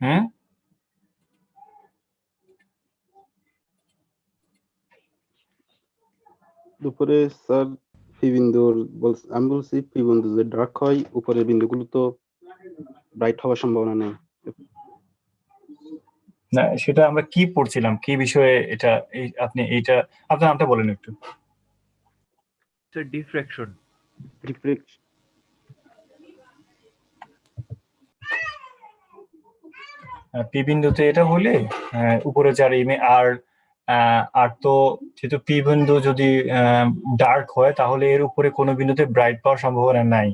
হুম দুপুরে sir P বিন্দুর আমি বলছি পি বিন্দু যে ডার্ক হয় উপরের বিন্দুগুলো তো ব্রাইট হওয়ার সম্ভাবনা নেই। না, সেটা আমরা কি পড়ছিলাম, কি বিষয়ে এটা? আপনি এইটা আপনার নামটা বলেন একটু। ডিফ্র্যাকশন। পি বিন্দুতে এটা হলে উপরে যার আর তো যেহেতু পি বিন্দু যদি ডার্ক হয় তাহলে এর উপরে কোনো বিন্দুতে ব্রাইট পাওয়ার সম্ভাবনা নাই।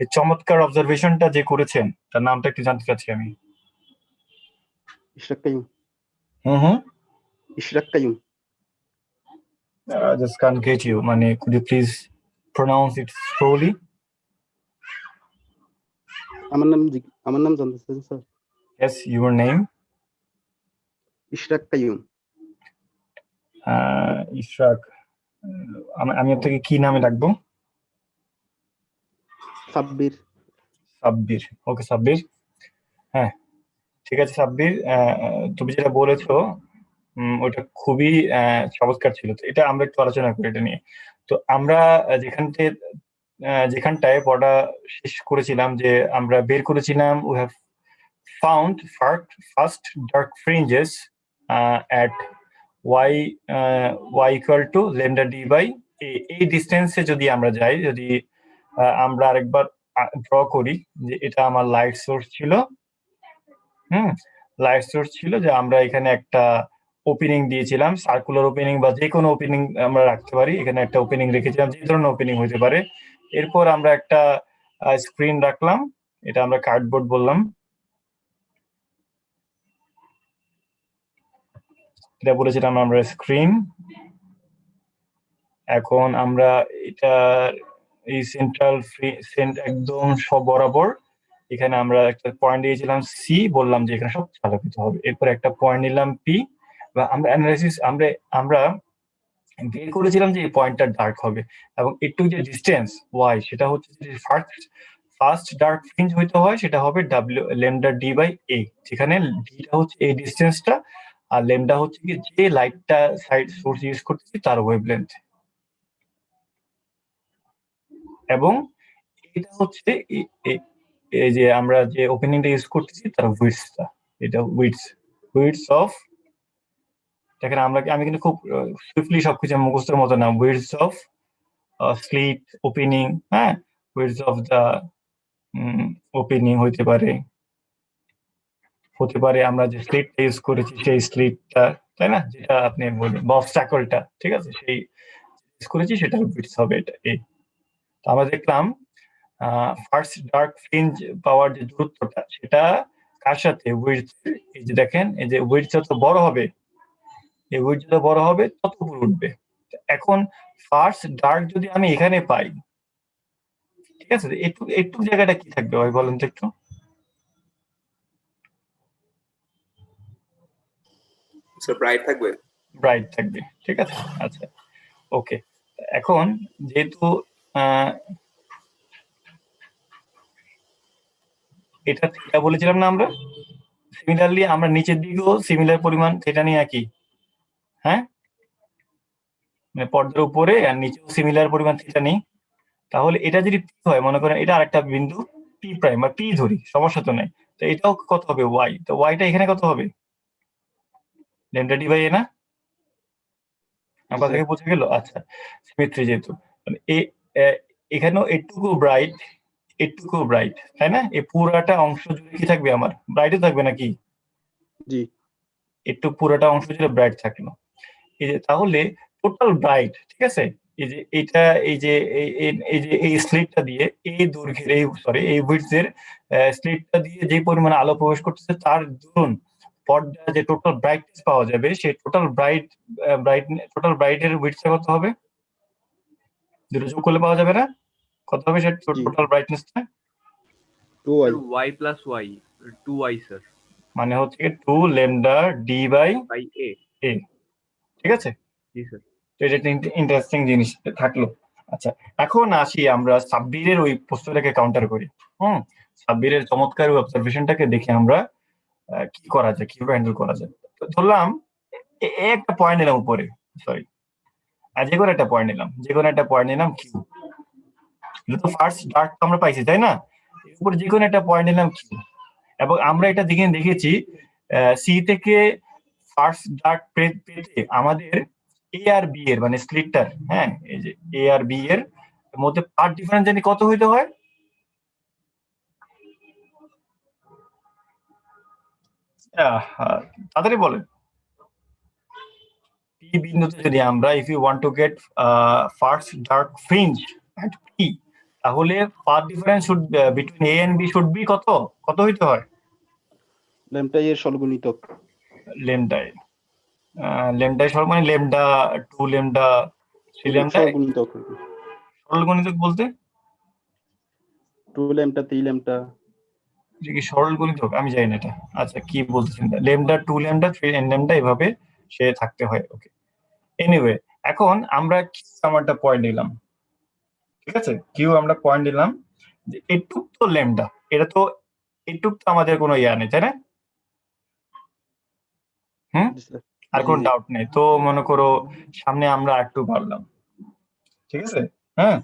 এই চমৎকার অবজারভেশনটা যে করেছেন তার নামটা একটু জানতে চাচ্ছি আমি। ইশরাক কাইয়ুম। হুম Ishraq Qayyum. just can't get you, মানে could you please pronounce it slowly? আমার নাম জানতে চাচ্ছেন sir? Yes, your name? Ishrak Qayyum. Ishrak. আমি আপনাকে কি নামে ডাকবো? সাব্বির। সাব্বির। ওকে সাব্বির। হ্যাঁ ঠিক আছে সাব্বির, তুমি যেটা বলেছো ওটা খুবই চমৎকার ছিল। তো এটা আমরা একটু আলোচনা করি এটা নিয়ে। তো আমরা যেখানটায় পড়া শেষ করেছিলাম যে আমরা বের করেছিলাম we have found first dark fringes at y equal to lambda d by a। এই ডিস্টেন্সে যদি আমরা যাই, যদি আমরা আরেকবার ড্র করি যে এটা আমার লাইট সোর্স ছিল, লাইট সোর্স ছিল যে আমরা এখানে একটা ওপেনিং দিয়েছিলাম, সার্কুলার ওপেনিং বা যে কোনো ওপেনিং আমরা রাখতে পারি। এখানে একটা ওপেনিং রেখেছিলাম, যে ধরনের ওপেনিং হতে পারে। এরপর আমরা একটা স্ক্রিন রাখলাম, এটা আমরা কার্ডবোর্ড বললাম। এটা বলেছিলাম আমরা স্ক্রিন। এখন আমরা এটা এই একদম সব বরাবর এখানে আমরা একটা পয়েন্ট দিয়েছিলাম সি, বললাম যে এখানে সব আলোকিত হবে। এরপর একটা পয়েন্ট নিলাম পি, বা আমরা অ্যানালাইসিস আমরা বের করেছিলাম যে এই পয়েন্টটা ডার্ক হবে, এবং একটু যে ডিস্টেন্স ওয়াই সেটা হচ্ছে যে ফার্স্ট ডার্ক ফ্রিঞ্জ হইতে হয় সেটা হবে ল্যামডা ডি বাই এ, যেখানে ডিটা হচ্ছে এই ডিস্টেন্সটা আর ল্যামডা হচ্ছে কি যে লাইটটা সাইড সোর্স ইউজ করতেছি তার ওয়েভলেন্থ, এবং এটা হচ্ছে এই যে আমরা যে ওপেনিংটা ইউজ করতেছি তার উইডথটা, এটা উইডথ অফ, দেখেন আমি কিন্তু খুব সুইফটলি সবকিছু মুখস্থের মতো না, উইডথ অফ স্লিট ওপেনিং, হ্যাঁ উইডথ অফ দা ওপেনিং হতে পারে আমরা যে স্লিটটা ইউজ করেছি সেই স্লিটটা, তাই না, যেটা আপনি বলেন বা অবস্ট্যাকলটা, ঠিক আছে, সেই ইউজ করেছি সেটা উইডথ হবে এটা এই। তো আমরা দেখলাম ফার্স্ট ডার্ক ফ্রিঞ্জ পাওয়ার যে দূরত্বটা সেটা কার সাথে, উইডথ। এই যে দেখেন এই যে উইডথ যত বড় হবে, এই উইডথ যত বড় হবে তত উপরে উঠবে। এখন ফার্স্ট ডার্ক যদি আমি এখানে পাই, ঠিক আছে, একটু জায়গাটা কি থাকবে ভাই বলেন তো একটু? ব্রাইট থাকবে, ঠিক আছে। আচ্ছা ওকে, এখন যেহেতু এটা থিটা বলেছিলাম না আমরা, সিমিলারলি আমরা নিচের দিকেও সিমিলার পরিমাণ থিটা নিয়ে একই, হ্যাঁ মানে পর্দার উপরে আর নিচেও সিমিলার পরিমাণ থিটা নেই। তাহলে এটা যদি পি হয়, মনে করেন এটা আরেকটা বিন্দু পি প্রাইম বা পি ধরি, সমস্যা তো নাই। তো এটাও কত হবে ওয়াই, তো ওয়াইটা এখানে কত হবে, ল্যামডা ডি বাই এ না? আমার থেকে বোঝা গেল। আচ্ছা সিমেট্রি যেহেতু এখানেও এটুকু ব্রাইট, তাই না? এই পুরাটা অংশ জুড়ে কি থাকবে আমার, ব্রাইটে থাকবে নাকি? জি। একটু পুরাটা অংশ জুড়ে ব্রাইট থাকলো। এই যে তাহলে টোটাল ব্রাইট, ঠিক আছে, এই যে এটা এই স্লিটটা দিয়ে এই দৈর্ঘ্যের এই উইডথের স্লিটটা দিয়ে যে পরিমাণ আলো প্রবেশ করতেছে তার দ্বিগুণ পর্দা যে টোটাল ব্রাইটনেস পাওয়া যাবে, সেই টোটাল ব্রাইটের উইডথটা কত হবে? দুটো যোগ করলে পাওয়া যাবে না? কত হবে সেটা টোটাল ব্রাইটনেসটা? y plus y 2y sir, মানে হচ্ছে 2 lambda D by A. A, ঠিক আছে। জি স্যার। তো এটা একটা ইন্টারেস্টিং জিনিস থাকলো। আচ্ছা, এখন আসি আমরা সাব্বিরের ওই প্রশ্নটাকে কাউন্টার করি। সাব্বিরের চমৎকার ওই অবজারভেশনটাকে দেখে আমরা কি করা যায়, কিভাবে হ্যান্ডেল করা যায়। তো ধরলাম একটা পয়েন্ট নিলাম উপরে, সরি, যে কোনো একটা পয়েন্ট নিলাম কিউ। এটা তো ফার্স্ট ডার্ট আমরা পাইছি, তাই না? এর উপরে যে কোনো একটা পয়েন্ট নিলাম কিউ, এবং আমরা এটা দেখেছি সি থেকে ফার্স্ট ডার্ট পেতে আমাদের এ আর বি এর মানে স্প্লিটটার, হ্যাঁ, এই যে এ আর বি এর মধ্যে পার্ট ডিফারেন্স জানি কত হইতে হয়? তাড়াতাড়ি বলেন। পি বিন্দুতে যদি আমরা if you want to get first dark fringe at P, তাহলে path difference should between A and B should be কত কত হইতে হয়? ল্যাম্বডা এর সরলগুণিতক। লেমডাই লেমডাই সরল মানে লেমডা 2 লেমডা 3 লেমডা সরলগুণিতক। সরল গণিতক বলতে 2 ল্যাম্বডা 3 ল্যাম্বডা। এটা কি সরল গণিতক? আমি জানি না এটা। আচ্ছা, কি বলতেছেন? লেমডা 2 লেমডা 3 এন লেমডা এভাবে সে থাকতে হয়। ওকে, এনিওয়ে, এখন আমরা কিউ আমারটা পয়েন্ট নিলাম, ঠিক আছে? কিউ আমরা পয়েন্ট নিলাম যে এটুক তো লেমডা, এটা তো এটুক তো আমাদের কোনো ইয়া নেই, তাই না? আর কোনো ডাউট নেই তো। মনে করো সামনে আমরা একটু বাড়লাম, ঠিক আছে? হ্যাঁ,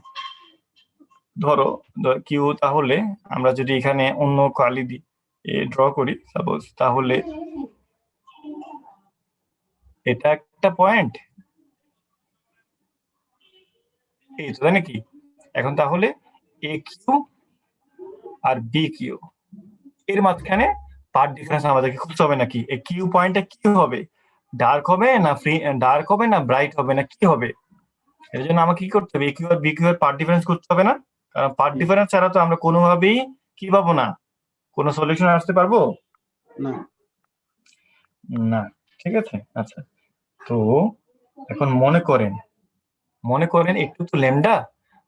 ধরো কিউ, তাহলে আমরা যদি এখানে অন্য কালি দিই ড্র করি সাপোজ, তাহলে এটা একটা পয়েন্ট, এই তো, তাই নাকি? এখন তাহলে এ কিউ আর বি কিউ এর মাঝখানে পার্ট ডিফারেন্স আমাদেরকে খুঁজতে হবে নাকি? এই কিউ পয়েন্টটা কি হবে? ডার্ক হবে না ডার্ক হবে না ব্রাইট হবে না কি হবে? এর জন্য আমাকে কি করতে হবে? এ কিউ আর বি কিউ এর পার্ট ডিফারেন্স করতে হবে না? কারণ পার্ট ডিফারেন্স ছাড়া তো আমরা কোনোভাবেই কি পাবো না, কোনো সলিউশন আসতে পারবো না। না, ঠিক আছে? আচ্ছা, তো এখন মনে করেন একটু তো ল্যামডা,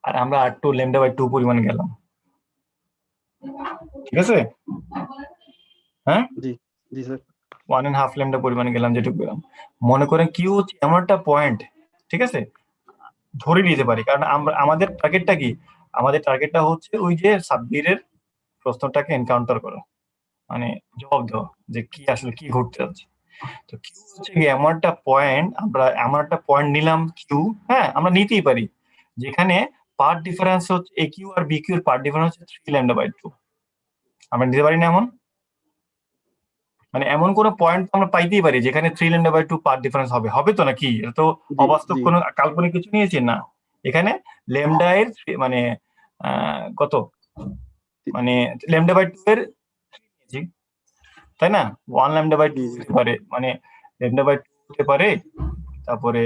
আর আমরা আর টু ল্যামডা বাই 2 পরিমাণ গেলাম, ঠিক আছে? হ্যাঁ, জি জি স্যার। 1.5 ল্যামডা পরিমাণে গেলাম, যেটুকু গেলাম। মনে করেন কিউ হচ্ছে এমন একটা পয়েন্ট, ঠিক আছে, ধরে নিতে পারি, কারণ আমরা আমাদের টার্গেটটা কি? আমাদের টার্গেটটা হচ্ছে ওই যে সাব্বিরের প্রশ্নটাকে এনকাউন্টার করা, মানে জবাব দেওয়া যে কি আসলে কি ঘটতে যাচ্ছে। তো কিউ হচ্ছে কি এমন একটা পয়েন্ট, আমরা এমন একটা পয়েন্ট নিলাম কিউ, হ্যাঁ, আমরা নিতেই পারি যেখানে পার্ট ডিফারেন্স হচ্ছে এ কিউ আর বি কিউ এর পার্ট ডিফারেন্স হচ্ছে 3 ল্যামডা বাই 2। আমরা নিতে পারি না এমন? মানে এমন কোন পয়েন্ট আমরা পাইতেই পারি যেখানে 3 ল্যামডা বাই 2 পার্ট ডিফারেন্স হবে, হবে তো নাকি? এটা তো অবাস্তব কোনো কাল্পনিক কিছু নিয়েছি না। এখানে ল্যামডা এর মানে কত, মানে ল্যামডা বাই 2 এর নিয়েছি, তাই না? 1 ল্যামডা বাই 2 হতে পারে, মানে ল্যামডা বাই 2 হতে পারে, তারপরে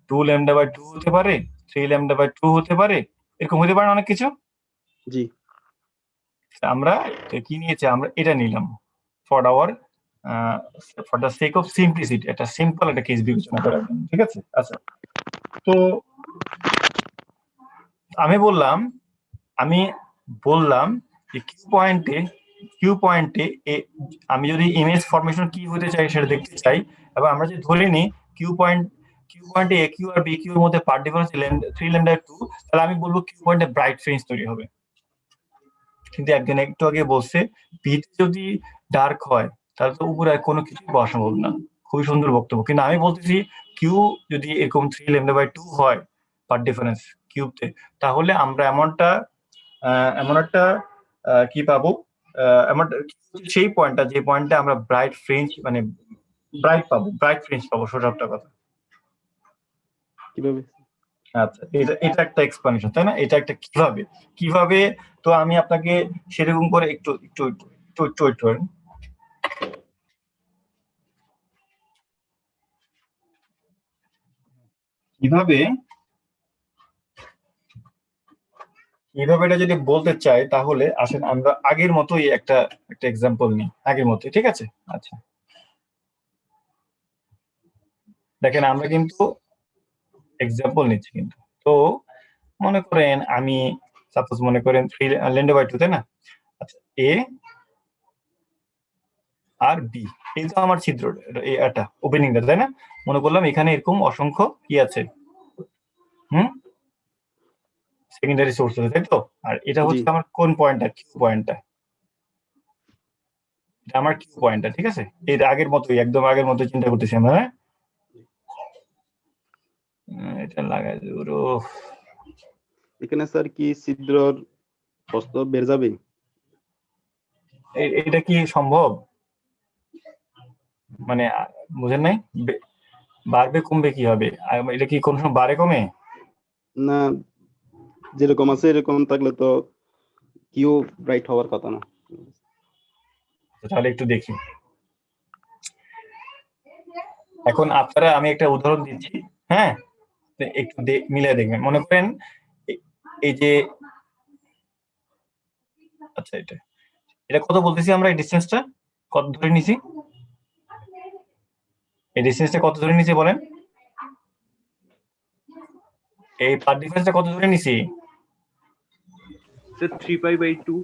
2 ল্যামডা বাই 2 হতে পারে, 3 ল্যামডা বাই 2 হতে পারে, এরকম হতে পারে অনেক কিছু। জি, আমরা কি নিয়েছি? আমরা এটা নিলাম for our for the sake of simplicity, একটা সিম্পল একটা কেস বিবেচনা করার জন্য, ঠিক আছে? আচ্ছা, তো আমি বললাম যে কিউ পয়েন্টে আমি যদি ইমেজ ফরমেশন কি হতে চাই সেটা দেখতে চাই, এবং আমরা যদি ধরে নিই কিউ পয়েন্টে এ কিউ আর বি কিউ এর মধ্যে পার্ট ডিফারেন্স 3 ল্যামডা 2, তাহলে আমি বলবো কিউ পয়েন্টে ব্রাইট ফ্রিঞ্জ তৈরি হবে। কিন্তু একজন একটু আগে বলছে ভিতে যদি ডার্ক হয় তাহলে তো উপরে কোনো কিছু পাওয়া সম্ভব না। খুবই সুন্দর বক্তব্য, কিন্তু আমি বলতেছি কিউ যদি এরকম 3 ল্যামডা বাই 2 হয় পার্ট ডিফারেন্স কিউতে, তাহলে আমরা এমন একটা কি পাবো, এমন সেই পয়েন্টটা, যে পয়েন্টটা আমরা ব্রাইট ফ্রিঞ্জ মানে ব্রাইট ফ্রিঞ্জ পাবো, সোজা একটা কথা। কিভাবে? আচ্ছা, এটা একটা এক্সপ্লেনেশন, তাই না? এটা একটা কিভাবে, তো আমি আপনাকে সেরকম করে একটু কিভাবে এটা যদি বলতে চাই, তাহলে আসেন আমরা আগের মতোই একটা এক্সাম্পল নিই, আগের মতোই, ঠিক আছে? আচ্ছা, দেখেন আমরা কিন্তু এক্সাম্পল নিচ্ছি কিন্তু। তো মনে করেন আমি সাপোজ মনে করেন 3 ল্যামডা বাই 2, তাই না? আচ্ছা, এ আর বি, এই তো আমার ছিদ্র, এটা ওপেনিংটা, তাই না? মনে করলাম এখানে এরকম অসংখ্য কি আছে, সেকেন্ডারি সোর্স আছে, তাই তো? আর এটা জি হচ্ছে আমার কোন পয়েন্টটা, কিউ পয়েন্টটা, এটা আমার কিউ পয়েন্টটা, ঠিক আছে? এর আগের মতোই, একদম আগের মতো চিন্তা করতেছি আমরা, হ্যাঁ? এটা লাগাই দেবো। এখানে স্যার কি ছিদ্রর প্রস্থ বেড়ে যাবে? এটা কি সম্ভব? মানে বুঝেন নাই? বাড়বে কমবে কি হবে? এটা কি কোন সময় বাড়ে কমে? না, যেরকম আছে এরকম থাকলে তো কিউ ব্রাইট হওয়ার কথা না। তাহলে একটু দেখি। এখন আপনারা, আমি একটা উদাহরণ দিচ্ছি, হ্যাঁ? একটু মিলে দেখবেন। মনে করেন এই যে, আচ্ছা এটা এটা কত বলতেছি আমরা, এই ডিসটেন্সটা কত ধরে নিছি? এই ডিসটেন্সটা কত ধরে নিছি বলেন? এই পার ডিফারেন্সটা কত ধরে নিছি? Sir, 3 pi by 2.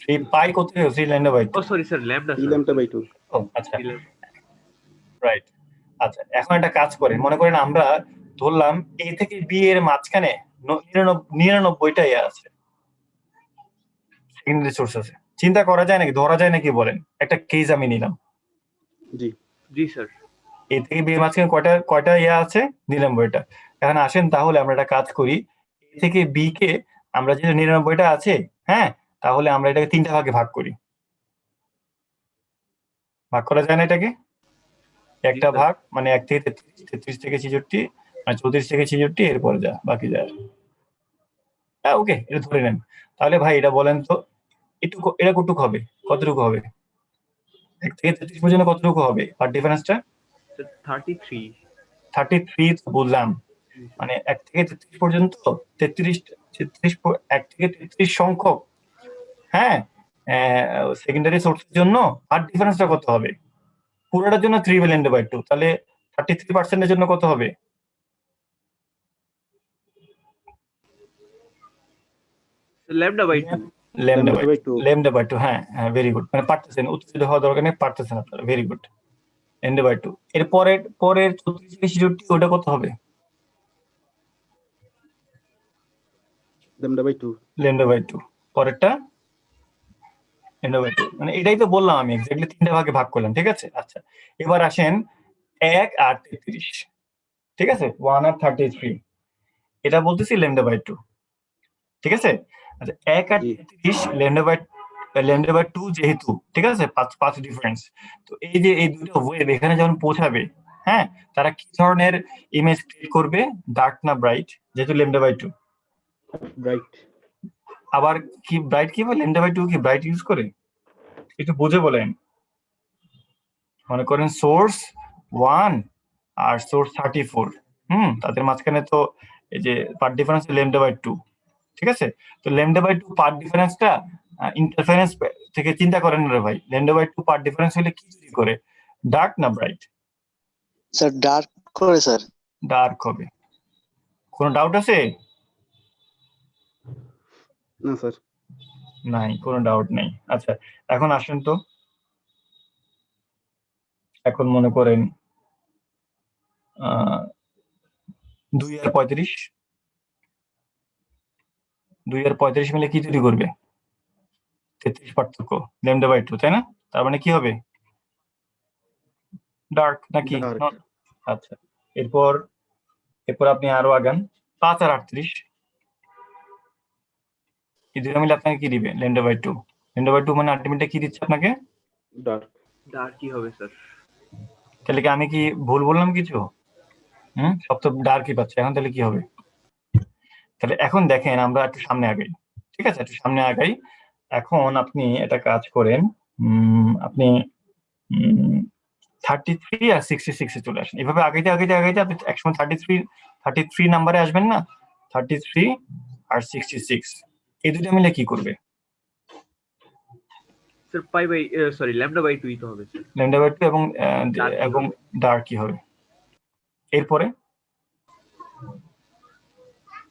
3 পাই কত, 3 lambda by 2। Oh, sorry, sir. Lambda, ই sir. Lambda by 2। ও আচ্ছা, 11. রাইট। আচ্ছা, এখন একটা কাজ করেন, মনে করেন আমরা ধরলাম এ থেকে বি এর মাঝখানে 99টা ইয়ে আছে, সেকেন্ডারি সোর্স আছে। চিন্তা করা যায় নাকি, ধরা যায় নাকি বলেন? একটা কেস আমি নিলাম, জি Ji, sir. এ থেকে বি এর মাঝখানে কয়টা কয়টা ইয়ে আছে, 99টা। এখন আসেন তাহলে আমরা একটা কাজ করি, এ থেকে বি কে আমরা যেহেতু 99টা আছে, হ্যাঁ, তাহলে আমরা এটাকে 3টা ভাগে ভাগ করি। ভাগ করা যায় না এটাকে? একটা sir. ভাগ মানে 1 থেকে 33, 33 থেকে 66, মানে 34 থেকে 66, এরপরে যা বাকি যায়। হ্যাঁ, ওকে, এটা ধরে নেন। তাহলে ভাই এটা বলেন তো, এটা কতটুকু হবে, কতটুকু হবে? 1 থেকে 33 পর্যন্ত কতটুকু হবে পার ডিফারেন্সটা? Sir, 33. 33 বুঝলাম, মানে 1 থেকে 33 পর্যন্ত 33, 1 থেকে 33 সংখ্যক, হ্যাঁ, সেকেন্ডারি সোর্সের জন্য পার ডিফারেন্সটা কত হবে? পুরোটার জন্য 3 ল্যামডা বাই 2, তাহলে 33% এর জন্য কত হবে? Sir, lambda by 2. Lambda lambda by by 2। Lambda by 2, হ্যাঁ হ্যাঁ, ভেরি গুড। মানে পারতেছেন, উত্তেজিত হওয়া দরকার নেই, পারতেছেন আপনারা, ভেরি গুড। ল্যামডা বাই 2 এর পরের 34 থেকে 66 ওটা কত হবে? Lambda by 2। ল্যামডা বাই 2 পরেরটা ল্যামডা বাই 2, মানে এটাই তো বললাম আমি, এক্স্যাক্টলি 3টা ভাগে ভাগ করলাম, ঠিক আছে? আচ্ছা, এবার আসেন 1 আর 33, ঠিক আছে? 1 আর 33, এটা বলতেছি ল্যামডা বাই 2, ঠিক আছে? আচ্ছা, 1 আর জি 33 ল্যামডা বাই 2 যেহেতু, ঠিক আছে, 5 ডিফারেন্স। তো এই যে এই দুটো ওয়েভ এখানে যখন পৌঁছাবে, হ্যাঁ, তারা কি ধরনের ইমেজ ক্রিয়েট করবে, ডার্ক না ব্রাইট? যেহেতু ল্যামডা বাই 2। ব্রাইট। আবার কি ব্রাইট, কি বলে ল্যামডা বাই 2 কি ব্রাইট ইউজ করে? একটু বুঝে বলেন। মনে করেন সোর্স 1 আর সোর্স 34, তাদের মাঝখানে তো এই যে পার ডিফারেন্স ল্যামডা বাই 2, ঠিক আছে? তো ল্যামডা বাই 2 পার ডিফারেন্সটা ইন্টারফারেন্স থেকে চিন্তা করেন না রে ভাই, ল্যামডা বাই 2 পার ডিফারেন্স হলে কি তৈরি করে, ডার্ক না ব্রাইট? স্যার ডার্ক করে স্যার। ডার্ক হবে। কোনো ডাউট আছে? না স্যার। নাই, কোনো ডাউট নেই। আচ্ছা, এখন আসেন তো, এখন মনে করেন 2 আর 35, 2 আর 35 মিলে কি তৈরি করবে? 33 পার্থক্য, ল্যামডা বাই 2, তাই না? তার মানে কি হবে, ডার্ক নাকি? ডার্ক। আচ্ছা, এরপর আপনি আরো আগান, 5 আর 38, এই দুটো মিলে আপনাকে কি দিবে? Lambda by 2। ল্যামডা বাই 2 মানে আলটিমেটলি কি দিচ্ছে আপনাকে? ডার্ক। Dark কি হবে, sir? তাহলে কি আমি কি ভুল বললাম কিছু? সব তো ডার্কই পাচ্ছে, এখন তাহলে কি হবে? তাহলে এখন দেখেন আমরা একটু সামনে আগাই, ঠিক আছে? একটু সামনে আগাই। এখন আপনি একটা কাজ করেন, আপনি 33 আর 66 এ চলে আসেন। এভাবে আগাইতে আগাইতে আগাইতে আপনি একসময় 33 নাম্বারে আসবেন না? 33 আর 66, এই দুটো মিলে কি করবে? Sir, sorry, lambda by 2 ই তো হবে, sir. ল্যামডা বাই 2 এবং Dark কি এবং হবে? ডার্ক কি হবে? এরপরে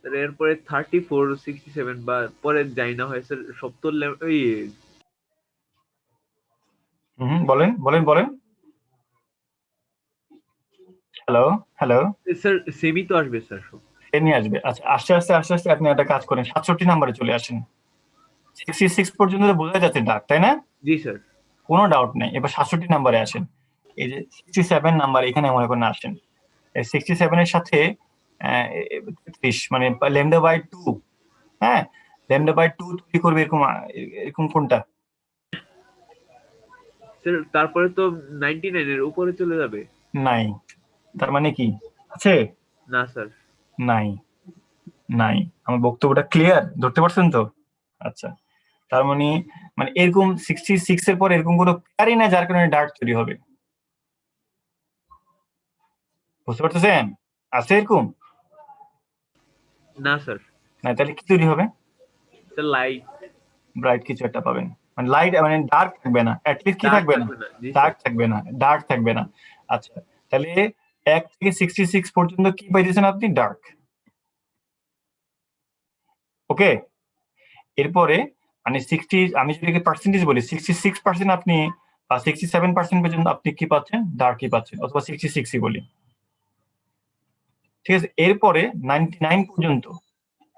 Sir, এরপরে 34, 67 বা পরে যাই না হয়, স্যার, সত্তর ওই বলেন বলেন বলেন। হ্যালো হ্যালো, স্যার সেমই তো আসবে, স্যার। সে নিয়ে আসবে। আচ্ছা, আস্তে আস্তে আস্তে আস্তে আপনি একটা কাজ করেন, 67 নাম্বারে চলে আসেন। 66 পর্যন্ত তো বোঝা যাচ্ছে ডার্ক, তাই না? জি স্যার। কোনো ডাউট নেই। এবার 67 নাম্বারে আসেন। এই যে 67 নাম্বার এখানে মনে করেন আসেন। এই 67 এর সাথে 33 মানে ল্যামডা বাই 2, হ্যাঁ, ল্যামডা বাই 2 তৈরি করবে এরকম এরকম কোনটা? স্যার তারপরে তো 99 এর উপরে চলে যাবে। নাই। তার মানে কি আছে? না স্যার। নাই, নাই। আমার বক্তব্যটা ক্লিয়ার, ধরতে পারছেন তো? আচ্ছা, তার মানে মানে এরকম 66 এর পর এরকম কোনো পেয়ারই না যার কারণে ডার্ক তৈরি হবে। বুঝতে পারতেছেন? আছে এরকম? না স্যার। না, তাহলে কি তৈরি হবে? Sir light. ব্রাইট কিছু একটা পাবেন, মানে লাইট মানে ডার্ক থাকবে না, অ্যাটলিস্ট কি ডার্ক থাকবে না, থাকবে না। জি ডার্ক স্যার। থাকবে না, ডার্ক থাকবে না। আচ্ছা, তাহলে 1 থেকে 66 পর্যন্ত কি পাইতেছেন আপনি? ডার্ক। ওকে, এরপরে মানে 60, আমি যদি পার্সেন্টেজ বলি 66% আপনি বা 67% পর্যন্ত আপনি কি পাচ্ছেন? ডার্কই পাচ্ছেন, অথবা 66ই বলি, ঠিক আছে? এরপরে 99 পর্যন্ত,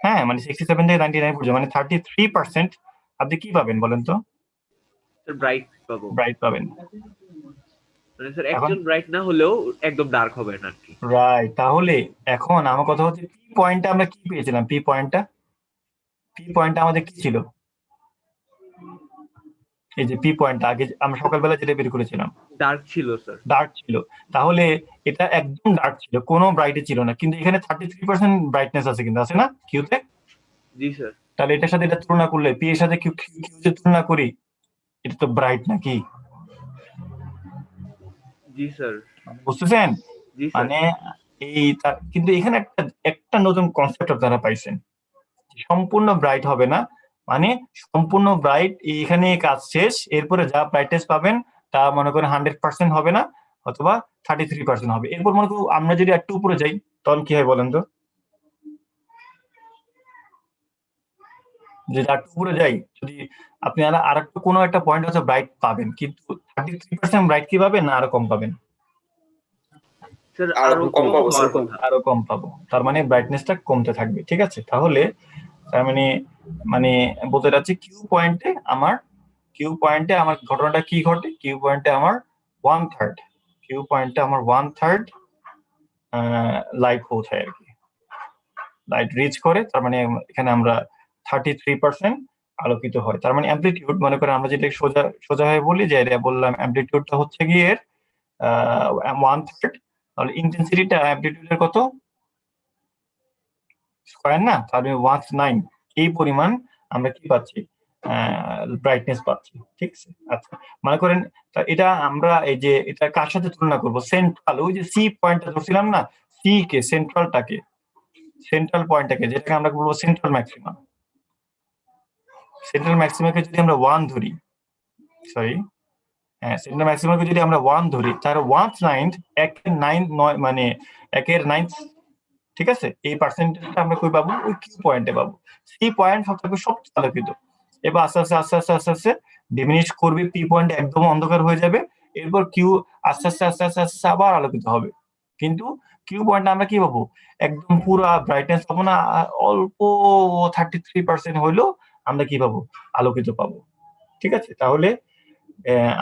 হ্যাঁ, মানে 67 থেকে 99 পর্যন্ত মানে 33% আপনি কি পাবেন বলেন তো? স্যার ব্রাইট পাবো। ব্রাইট পাবেন। মানে স্যার এখন অ্যাকচুয়াল ব্রাইট না হলেও একদম ডার্ক হবে না আর কি। রাইট, তাহলে এখন আমার কথা হচ্ছে পি পয়েন্টটা আমরা কি পেয়েছিলাম? পি পয়েন্টটা আমাদের কি ছিল? এই যে পি পয়েন্টটা আগে আমরা সকালবেলা যেটা বের করেছিলাম, ডার্ক ছিল স্যার। ডার্ক ছিল। তাহলে এটা একদম ডার্ক ছিল, কোনো ব্রাইটে ছিল না, কিন্তু এখানে 33% ব্রাইটনেস আছে, কিন্তু আছে না কিউতে? জি স্যার। তাহলে এটার সাথে এটা তুলনা করলে, পি এর সাথে কিউ যে তুলনা করি, এটা তো ব্রাইট নাকি? জি স্যার। বুঝতেছেন? জি স্যার। মানে এই কিন্তু এখানে একটা একটা নতুন কনসেপ্ট আপনারা পাইছেন, সম্পূর্ণ ব্রাইট হবে না, মানে সম্পূর্ণ ব্রাইট এখানে কাজ শেষ, এরপরে যা ব্রাইটনেস পাবেন তা মনে করেন 100% হবে না, অথবা 33% হবে। এরপর মনে করুন আমরা যদি একটু উপরে যাই, তখন কি হয় বলেন তো? যদি একটু উপরে যাই, যদি আপনি আর একটু কোনো একটা পয়েন্ট হচ্ছে ব্রাইট পাবেন, কিন্তু 33% ব্রাইট কি পাবেন না আরো কম পাবেন? স্যার আরো আরো কম কম পাবো হওয়ার স্যার। কথা। আরো কম পাবো, তার মানে ব্রাইটনেসটা কমতে থাকবে, ঠিক আছে? তাহলে তার মানে মানে বলতে চাচ্ছি কিউ পয়েন্টে আমার ঘটনাটা কি ঘটে? কিউ পয়েন্টে আমার 1/3, কিউ পয়েন্টে আমার 1/3 লাইট পৌঁছায় আর কি, লাইট রিচ করে। তার মানে এখানে আমরা 33% আলোকিত হয়। তার মানে অ্যামপ্লিটিউড, মনে করেন আমরা যেটা সোজা সোজা হয়ে বলি, যে এটা বললাম অ্যামপ্লিটিউডটা হচ্ছে গিয়ে 1/3, তাহলে ইন্টেন্সিটিটা অ্যামপ্লিটিউডের কত স্কয়ার না, তাহলে 1/9 এই পরিমাণ আমরা কি পাচ্ছি? ব্রাইটনেস পাচ্ছি, ঠিক আছে? আচ্ছা, মনে করেন এটা আমরা এই যে এটা কার সাথে তুলনা করব? সেন্ট্রাল, ওই যে সি পয়েন্টটা ধরছিলাম না, সি কে, সেন্ট্রাল পয়েন্টটাকে, যেটাকে আমরা বলবো সেন্ট্রাল ম্যাক্সিমাম। সেন্ট্রাল ম্যাক্সিমামকে যদি আমরা 1 ধরি, সরি, হ্যাঁ, সেন্ট্রাল ম্যাক্সিমামকে যদি আমরা 1 ধরি, তাহলে 1/9 একের 9 মানে একের 9, ঠিক আছে? এই পার্সেন্টেজটা আমরা কই পাবো? ওই কিউ পয়েন্টে পাবো। সি পয়েন্ট থাকবে সবচেয়ে আলোকিত। এবার আস্তে আস্তে আস্তে আস্তে আস্তে আস্তে ডিমিনিশ করবে, পি পয়েন্ট একদম অন্ধকার হয়ে যাবে, এরপর কিউ আস্তে আস্তে আস্তে আস্তে আস্তে আবার আলোকিত হবে। কিন্তু কিউ পয়েন্টে আমরা কি পাবো? একদম পুরা ব্রাইটনেস পাবো না, অল্প 33% হইলেও আমরা কি পাবো? আলোকিত পাবো, ঠিক আছে? তাহলে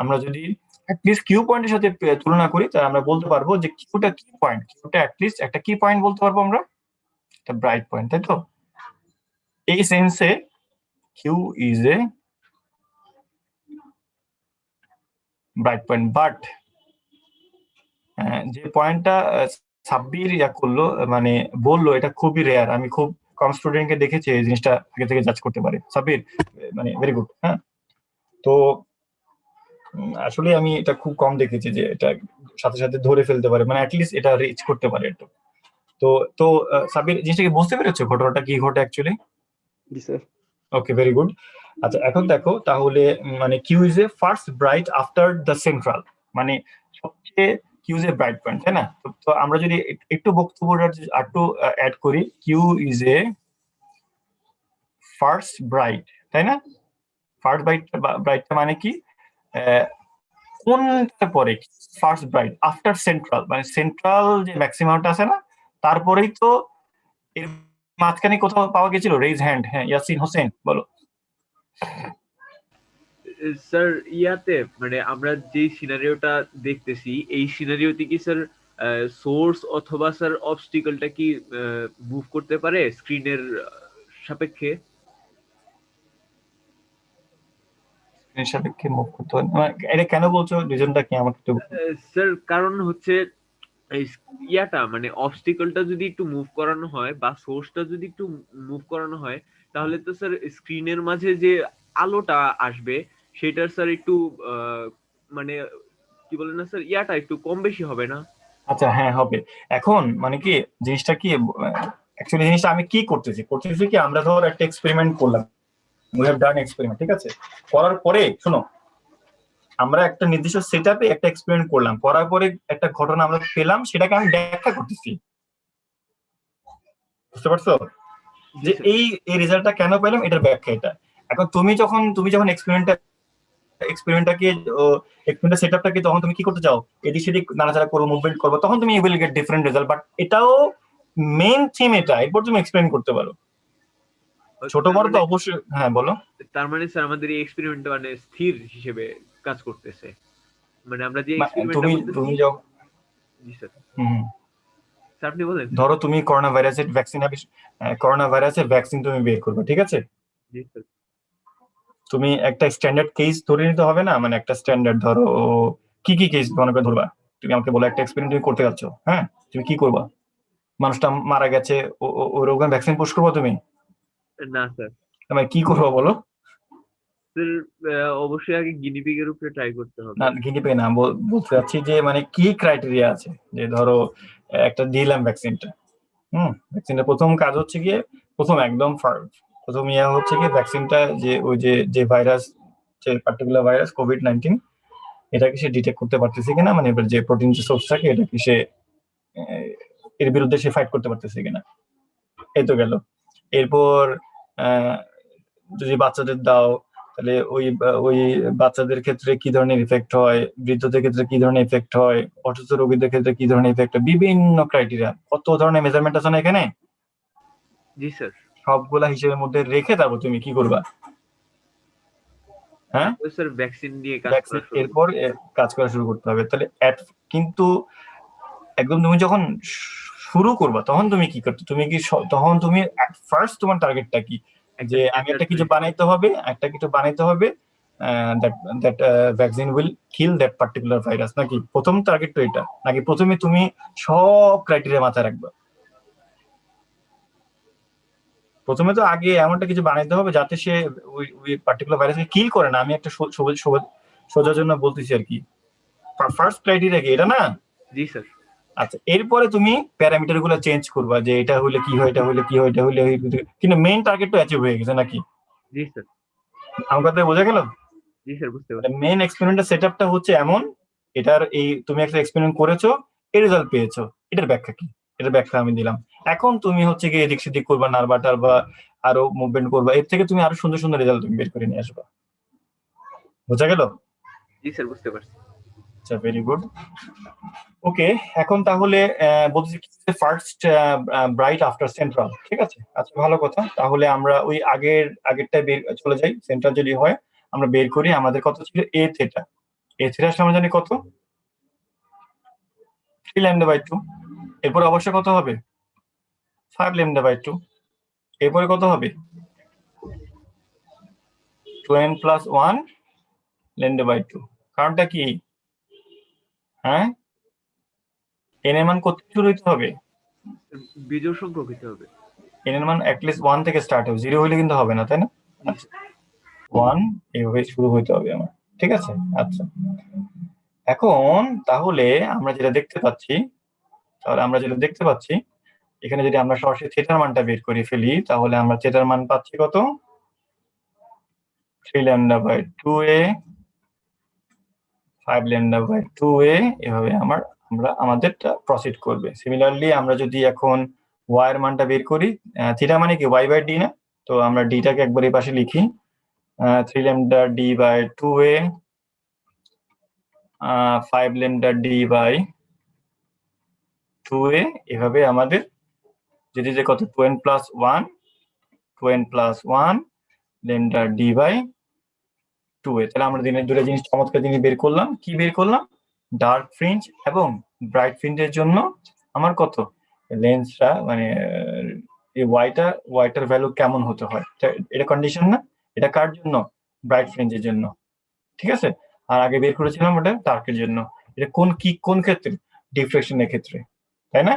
আমরা যদি অ্যাটলিস্ট কিউ পয়েন্টের সাথে তুলনা করি, তাহলে আমরা বলতে পারবো যে কিউটা কি পয়েন্ট, কিউটা অ্যাটলিস্ট একটা কি পয়েন্ট বলতে পারবো আমরা, একটা ব্রাইট পয়েন্ট, তাই তো? এই সেন্সে Q is a bright point, but যে পয়েন্টটা সাব্বির করলো, মানে বললো, এটা খুবই রেয়ার, আমি খুব কম স্টুডেন্টকে দেখেছি এই জিনিসটা আগে থেকে জাজ করতে পারে। সাব্বির মানে ভেরি গুড, হ্যাঁ। তো আসলে আমি এটা খুব কম দেখেছি যে এটা সাথে সাথে ধরে ফেলতে পারে, মানে অ্যাটলিস্ট এটা রিচ করতে পারে একটু। তো তো সাব্বির জিনিসটাকে বুঝতে পেরেছো, ঘটনাটা কি ঘটে অ্যাকচুয়ালি? জি স্যার। Okay, very good. আচ্ছা, এখন দেখো তাহলে মানে Q is a first bright after the central, মানে সবচেয়ে Q is a bright point, তাই না? তো আমরা যদি একটু বক্তব্যটা একটু অ্যাড করি, Q is a first bright, তাই না? ফার্স্ট ব্রাইটটা মানে কি? কোনটা পরে ফার্স্ট ব্রাইট? আফটার সেন্ট্রাল, মানে সেন্ট্রাল যে ম্যাক্সিমামটা আছে না, তারপরেই তো এর মাঝখানে কোথাও পাওয়া গেছিল রেজ হ্যান্ড? হ্যাঁ, ইয়াসিন হোসেন বলো। স্যার ইয়াতে মানে আমরা যে সিনারিওটা দেখতেছি এই সিনারিওতে কি স্যার সোর্স অথবা স্যার অবস্টিকলটা কি মুভ করতে পারে স্ক্রিনের সাপেক্ষে? এর সাপেক্ষে মুভ করতে হয় এটা কেন বলছো? রিজনটা কি আমাকে একটু স্যার কারণ হচ্ছে এই ইয়াটা মানে অবস্টিকলটা যদি একটু মুভ করানো হয় বা সোর্সটা যদি একটু মুভ করানো হয় তাহলে তো স্যার স্ক্রিনের মাঝে যে আলোটা আসবে সেটার স্যার একটু মানে কি বলে না স্যার ইয়াটা একটু কম বেশি হবে না? আচ্ছা হ্যাঁ হবে। এখন মানে কি জিনিসটা কি অ্যাকচুয়ালি জিনিসটা আমি কি করতেছি কি আমরা ধর একটা এক্সপেরিমেন্ট করলাম, উই হ্যাভ ডান এক্সপেরিমেন্ট, ঠিক আছে? করার পরে শোনো, আমরা একটা নির্দিষ্ট সেটআপে একটা এক্সপেরিমেন্ট করলাম, করার পরে একটা ঘটনা আমরা পেলাম, সেটাকে আমি ব্যাখ্যা করতেছি। বুঝতে পারছো যে এই এই রেজাল্টটা কেন পেলাম, এটার ব্যাখ্যা এটা। এখন তুমি যখন এক্সপেরিমেন্টটাকে এক্সপেরিমেন্টের সেটআপটাকে তখন তুমি কি করতে চাও, এদিক সেদিক নাড়াচাড়া করবো, মুভমেন্ট করবো, তখন তুমি will get different result. But এটাও মেইন থিম, এটা এরপর তুমি এক্সপ্লেন করতে পারো। ছোট বড় তো অবশ্যই। হ্যাঁ বলো। তার মানে স্যার আমাদের এই এক্সপেরিমেন্টটা মানে স্থির হিসেবে কাজ করতেছে, মানে আমরা যে এক্সপেরিমেন্টটা তুমি করতেছি। তুমি যখন জি স্যার। হুম স্যার আপনি বলেন। ধরো তুমি করোনা ভাইরাসের ভ্যাকসিন তুমি বের করবে, ঠিক আছে? জি স্যার। তুমি একটা স্ট্যান্ডার্ড কেস ধরে নিতে হবে না, মানে একটা স্ট্যান্ডার্ড ধরো কি কি কেস মনে করে ধরবা। তুমি আমাকে বলো একটা এক্সপেরিমেন্ট তুমি করতে যাচ্ছ, হ্যাঁ তুমি কি করবা? মানুষটা মারা গেছে, ও রোগের ভ্যাকসিন পুশ করবো তুমি? না স্যার। তুমি কি করবো বলো? স্যার অবশ্যই আগে গিনিপিগের উপরে ট্রাই করতে হবে। না গিনি পেগে না, বলতে চাচ্ছি যে মানে কি ক্রাইটেরিয়া আছে, যে ধরো একটা দিলাম ভ্যাকসিনটা, ভ্যাকসিনটা প্রথম কাজ হচ্ছে গিয়ে, প্রথম ইয়া হচ্ছে গিয়ে ভ্যাকসিনটা যে ওই যে ভাইরাস, যে পার্টিকুলার ভাইরাস কোভিড-19, এটাকে সে ডিটেক্ট করতে পারতেছে কিনা, মানে এবার যে প্রোটিন যে সোর্স থাকে এটা কি সে এর বিরুদ্ধে সে ফাইট করতে পারতেছে কিনা, এই তো গেল। এরপর যদি বাচ্চাদের দাও তাহলে ওই বাচ্চাদের ক্ষেত্রে কি ধরনের ইফেক্ট হয়, বৃদ্ধদের ক্ষেত্রে কি ধরনের ইফেক্ট হয়, অসুস্থ রোগীদের ক্ষেত্রে কি ধরনের ইফেক্ট হয়, বিভিন্ন ক্রাইটেরিয়া, কত ধরনের মেজারমেন্ট আছে না এখানে। জি স্যার। সবগুলা হিসেবের মধ্যে রেখে তারপর তুমি কি করবা? হ্যাঁ স্যার ভ্যাকসিন নিয়ে কাজ করা শুরু এরপর কাজ করা শুরু করতে হবে। তাহলে কিন্তু একদম তুমি যখন শুরু করবা তখন তুমি কি করতে, তুমি কি তখন তুমি ফার্স্ট তোমার টার্গেটটা কি, যে আমি একটা কিছু বানাইতে হবে that vaccine will kill that particular virus, নাকি প্রথম টার্গেট তো এটা, নাকি প্রথমে তুমি সব ক্রাইটেরিয়া মাথায় রাখবা? প্রথমে তো আগে এমনটা কিছু বানাইতে হবে যাতে সে ওই পার্টিকুলার ভাইরাসকে কিল করে না। আমি একটা সোজার জন্য বলতেছি আর কি, ফার্স্ট ক্রাইটেরিয়া কি এটা না? জি স্যার। আচ্ছা এরপরে তুমি প্যারামিটার গুলো চেঞ্জ করবা, যে এটা হলে কি হয়, এটা হলে কি হয়, এটা হলে কিন্তু মেইন টার্গেট তো অ্যাচিভ হয়ে গেছে নাকি? জি স্যার। আমার কথা বোঝা গেল? জি স্যার বুঝতে পারছি। মেইন এক্সপেরিমেন্টের সেটআপটা হচ্ছে এমন, এটার এই তুমি একটা এক্সপেরিমেন্ট করেছো, এর রেজাল্ট পেয়েছো, এটার ব্যাখ্যা কি, এটার ব্যাখ্যা আমি দিলাম। এখন তুমি হচ্ছে গিয়ে এদিক সেদিক করবা, নাড়বা টাড়বা, আরো মুভমেন্ট করবা, এর থেকে তুমি আরো সুন্দর সুন্দর রেজাল্ট তুমি বের করে নিয়ে আসবা। বোঝা গেল? জি স্যার বুঝতে পারছি। আচ্ছা ভেরি গুড। ওকে, এখন তাহলে বলছি ফার্স্ট ব্রাইট আফটার সেন্ট্রাল, ঠিক আছে? আচ্ছা ভালো কথা, তাহলে আমরা ওই আগেরটা চলে যাই। সেন্ট্রাল যদি হয় আমরা বের করি, আমাদের কত ছিল এ থিটা আসলে আমরা জানি কত 3 λ/2। এরপর অবশ্য কত হবে 5 λ/2। এরপরে কত হবে 2n + 1 λ/2। কারণটা কি? হ্যাঁ n এর মান কত শুরু হইতে হবে? বিজোড় সংখ্যক হতে হবে। n এর মান অ্যাটলিস্ট 1 থেকে স্টার্ট হবে, 0 হলে কিন্তু হবে না, তাই না? আচ্ছা 1 এইভাবে শুরু হইতে হবে আমার, ঠিক আছে? আচ্ছা এখন তাহলে আমরা যেটা দেখতে পাচ্ছি, এখানে যদি আমরা সরাসরি থিটার মানটা বের করে ফেলি, তাহলে আমরা থিটার মান পাচ্ছি কত 3 λ/2a 5 λ/2a। এভাবে আমরা আমাদেরটা প্রসিড করবে। সিমিলারলি আমরা যদি এখন y এর মানটা বের করি, থিটা মানে কি y/d না, তো আমরা d-টাকে একবার এই পাশে লিখি, 3 λd/2a 5 λd/2a। এভাবে আমাদের যেটি যে কত 2n plus 1 2n plus 1 lambda D by 2a। তাহলে আমরা দুটো জিনিস চমৎকার জিনিস বের করলাম। কি বের করলাম? ডার্ক ফ্রিঞ্জ এবং ব্রাইট ফ্রিঞ্জের জন্য আমার কত লেন্সটা মানে এই ওয়াইটার ভ্যালু কেমন হতে হয়, এটা কন্ডিশন না? এটা কার জন্য? ব্রাইট ফ্রিঞ্জের জন্য, ঠিক আছে। আর আগে বের করেছিলাম ওটা ডার্কের জন্য। এটা কোন ক্ষেত্রে? ডিফ্রেকশনের ক্ষেত্রে, তাই না?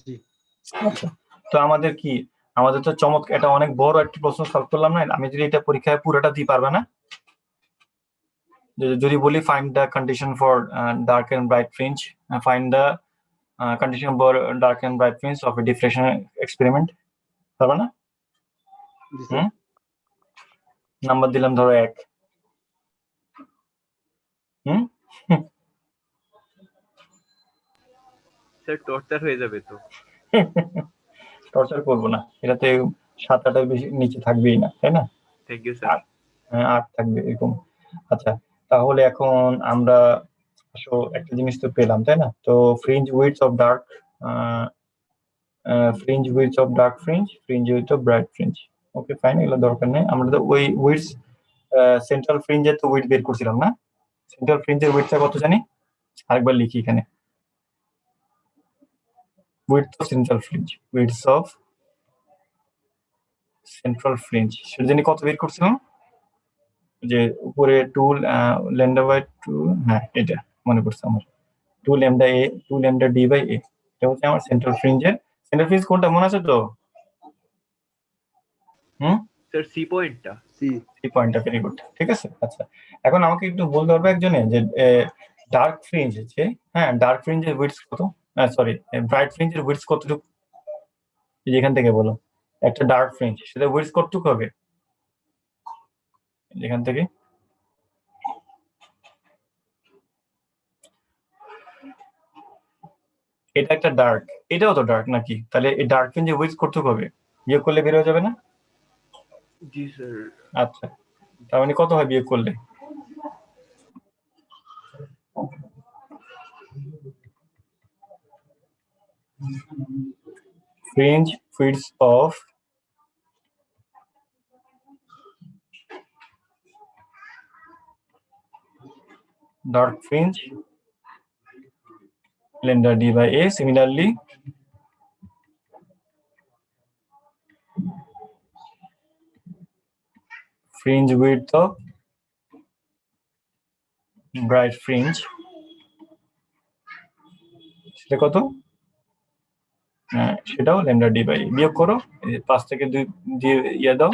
জি আচ্ছা, তো আমাদের তো চমৎকার, এটা অনেক বড় একটা প্রশ্ন সলভ করলাম না? আমি যদি এটা পরীক্ষায় পুরোটা দিতে পারবে না, যদি বলি find the condition for dark and bright fringe, find the condition for dark and bright fringe of a diffraction experiment, পারবে না? জি স্যার। নাম্বার দিলাম ধরো 1। স্যার টর্চার হয়ে যাবে তো। টর্চার করবো না, এটাতে 7-8 বেশি নিচে থাকবেই না, তাই না? Thank you sir. 8 থাকবে এরকম। আচ্ছা, তাহলে এখন আমরা একটা জিনিস তো পেলাম, তাই না? তো fringe width of dark fringe width of dark fringe width of bright fringe, okay fine, এগুলো দরকার নেই। আমরা তো ওই উইডথ সেন্ট্রাল ফ্রিঞ্জের তো উইডথ বের করছিলাম না? সেন্ট্রাল ফ্রিঞ্জের উইডথটা কত জানি? আরেকবার লিখি এখানে, width of central fringe, width of central fringe সেটা জানি কত বের করছিলাম? যে উপরে 2 ল্যামডা বাই 2, হ্যাঁ এটা মনে পড়ছে আমার, 2 lambda A 2 lambda D by A, এটা হচ্ছে আমার সেন্ট্রাল ফ্রিঞ্জের। সেন্ট্রাল ফ্রিঞ্জ কোনটা মনে আছে তো? স্যার সি পয়েন্টটা। সি পয়েন্টটা, ভেরি গুড, ঠিক আছে। আচ্ছা, এখন আমাকে একটু বলতে পারবে একজনে যে ডার্ক ফ্রিঞ্জ আছে, হ্যাঁ ডার্ক ফ্রিঞ্জের উইডথ কত? সরি, ব্রাইট ফ্রিঞ্জের উইডথ কতটুকু? যেখান থেকে বলো একটা ডার্ক ফ্রিঞ্জ, সেটা উইডথ কতটুকু হবে যেখান থেকে? এটা একটা ডার্ক, এটাও তো ডার্ক নাকি? তাহলে এই ডার্ক ফ্রিঞ্জের উইডথ কতটুকু হবে? বিয়োগ করলে বের হয়ে যাবে না? জি স্যার। আচ্ছা, তার মানে কত হয় বিয়োগ করলে? Fringe width of dark fringe lambda d by a. Similarly, fringe width of bright fringe, সেটা কত? সেটাও lambda d by a। বিয়োগ করো, 5 থেকে 2 দিয়ে ইয়ে দাও,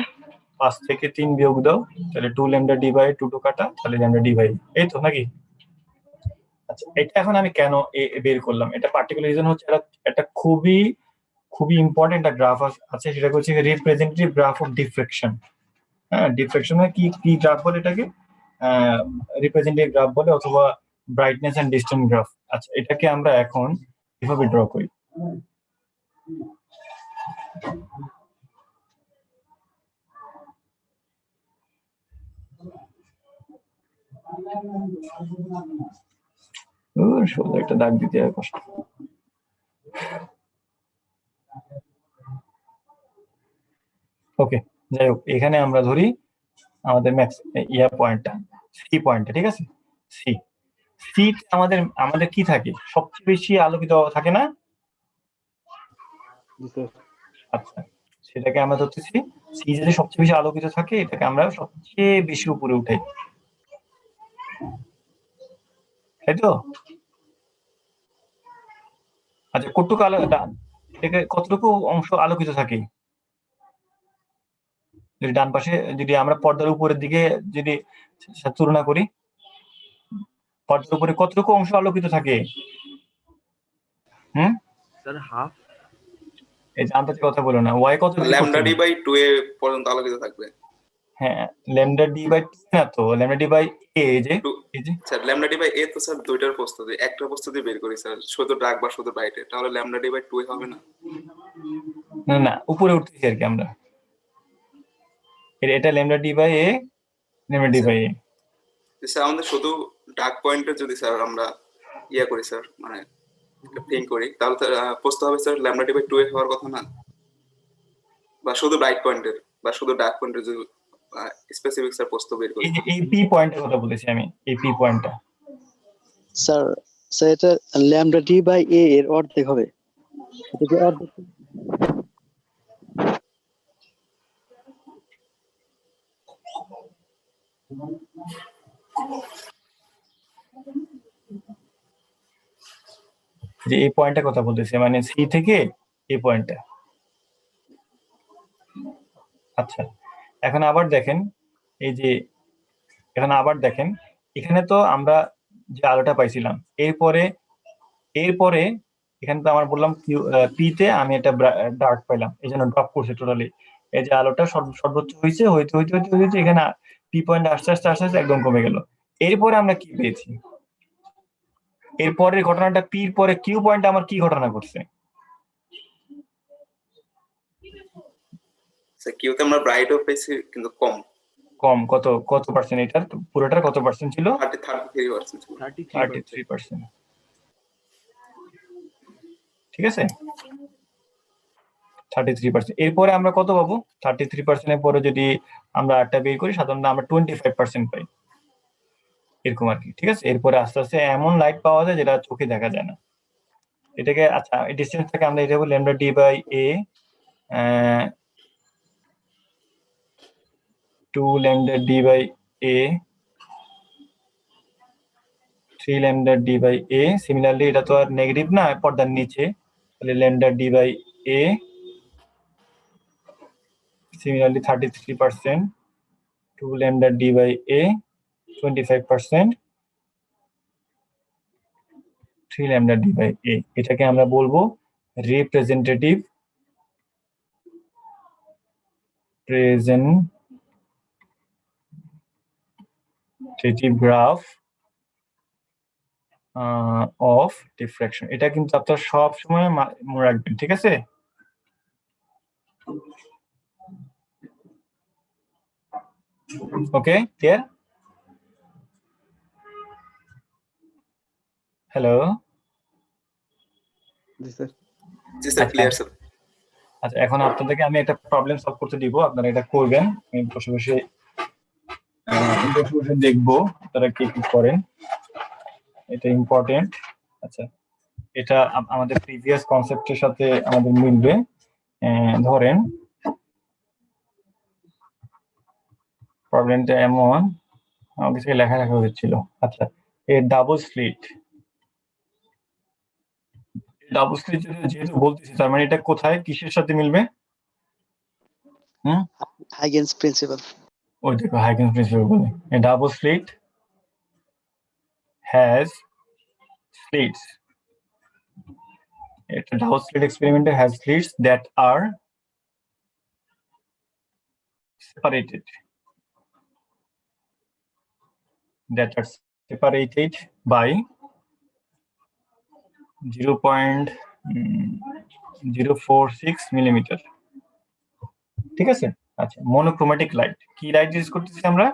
5 থেকে 3 বিয়োগ দাও, তাহলে 2 lambda d by 2 কাটা, তাহলে lambda d by, এই তো নাকি? আচ্ছা, এটা এখন আমি কেন বের করলাম? এটা পার্টিকুলার রিজন হচ্ছে এটা খুবই ইম্পর্টেন্ট একটা গ্রাফ আছে, সেটা হচ্ছে রিপ্রেজেন্টেটিভ গ্রাফ অফ ডিফ্রেকশন। হ্যাঁ, ডিফ্রেকশনের কি গ্রাফ বলে এটাকে? রিপ্রেজেন্টেটিভ গ্রাফ বলে, অথবা ব্রাইটনেস এন্ড ডিসটেন্স গ্রাফ। আচ্ছা, এটাকে আমরা এখন কিভাবে ড্র করি? শুধু একটা দাগ দিতে হয়, কষ্ট। ওকে, যাই হোক, এখানে আমরা ধরি আমাদের ম্যাক্স পয়েন্টটা, সি পয়েন্টটা, ঠিক আছে? সি আমাদের কি থাকে? সবচেয়ে বেশি আলোকিত থাকে না? আচ্ছা, সেটাকে আমরা ধরতেছি সি যদি সবচেয়ে বেশি আলোকিত থাকে, এটাকে আমরা সবচেয়ে বেশি উপরে উঠাই, তাই তো? আচ্ছা, কতটুকু অংশ আলোকিত থাকে? যদি ডান পাশে, যদি আমরা পর্দার উপরের দিকে যদি তুলনা করি, পর্দার উপরে কতটুকু অংশ আলোকিত থাকে? Sir half. এই যে আন্দাজে কথা বলো না, ওয়াই কত? ল্যামডা ডি বাই 2 এ পর্যন্ত আলোকিত থাকবে। হ্যাঁ, ল্যামডা ডি বাই 2 না তো, ল্যামডা ডি বাই এ, এই যে স্যার ল্যামডা ডি বাই এ তো স্যার দুইটার প্রস্তুতি, একটা প্রস্তুতি বের করি স্যার, শুধু ডার্ক বা শুধু ব্রাইট, তাহলে ল্যামডা ডি বাই 2 হবে না? না, উপরে উঠতেছি আর কি আমরা। এটা lambda D by a, lambda D by a. Sir আমাদের শুধু ডার্ক পয়েন্টের যদি স্যার আমরা করি স্যার, মানে থিঙ্ক করি, তাহলে প্রশ্ন হবে স্যার ল্যামডা ডি বাই 2 এর হওয়ার কথা না, বা শুধু ব্রাইট পয়েন্টের বা শুধু ডার্ক পয়েন্টের যদি স্পেসিফিক স্যার প্রশ্ন বের করি। এই যে এই পি পয়েন্টের কথা বলেছি আমি, এই পি পয়েন্টটা। স্যার স্যার এটা ল্যামডা ডি বাই এ এর অর্ধেক হবে। এটা কি অর্ধেক? যে এই পয়েন্টের কথা বলতেছি, মানে সি থেকে এই পয়েন্টটা। আচ্ছা, এখন আবার দেখেন, এই যে এখন আবার দেখেন, এখানে তো আমরা যে আলোটা পাইছিলাম, এরপরে এখানে তো আমার বললাম পি তে আমি একটা ডার্ক পাইলাম, এই জন্য ড্রপ করছে টোটালি। এই যে আলোটা সর্বোচ্চ হয়েছে, হইতে এখানে পি পয়েন্ট আস্তে আস্তে একদম কমে গেল। এরপরে আমরা কি পেয়েছি? এরপরের ঘটনাটা, পির পরে কিউ পয়েন্ট আমার কি ঘটনা ঘটছে? স্যার কিউতে আমরা ব্রাইটও পেয়েছি কিন্তু কম। কম কত কত পার্সেন্ট? এটার পুরোটার কত পার্সেন্ট ছিল? 33% ছিল। 33%। ঠিক আছে, 33%। এরপরে আমরা কত পাবো? 33% এর পরে যদি আমরা আটটা বের করি, সাধারণত আমরা 25% পাই, এরকম আর কি। ঠিক আছে, এরপরে আস্তে আস্তে এমন লাইট পাওয়া যায় যেটা চোখে দেখা যায় না। এটাকে, আচ্ছা, ডিসটেন্স থেকে আমরা এটা বলি lambda D by a, 2 lambda D by a, 3 lambda D by a. Similarly এটা তো আর নেগেটিভ না, পর্দার নিচে, তাহলে lambda D by a, similarly 33%, 2 lambda d by a, 25%, 3 lambda d by a। এটাকে আমরা বলবো রিপ্রেজেন্টেটিভ গ্রাফ অফ ডিফ্রাকশন। এটা কিন্তু আপনারা সব সময় মনে রাখবেন, ঠিক আছে? ওকে, ক্লিয়ার? হ্যালো, জি স্যার। জি স্যার, ক্লিয়ার স্যার। আচ্ছা, এখন আপনাদেরকে আমি একটা প্রবলেম সলভ করতে দিব, আপনারা এটা করবেন। আমি বসে বসে দেখবো আপনারা কি কি করেন, এটা ইম্পর্টেন্ট। আচ্ছা, এটা আমাদের প্রিভিয়াস কনসেপ্টের সাথে আমাদের মিলবে। ধরেন প্রবলেমটা এমন, আমার কাছে লেখা রাখা হয়েছিল। আচ্ছা, এর ডাবল স্লিট যেহেতু বলতেছি, তার মানে এটা কোথায় কিসের সাথে মিলবে? Huygens principal. ওই দেখো, হাইগেন্স প্রিন্সিপাল বলে a double slit has slits. A double slit experiment has slits that are separated by 0.046 millimetre. ঠিক আছে, আচ্ছা, মনোক্রোমেটিক লাইট। কি লাইট ইউজ করতেছি আমরা?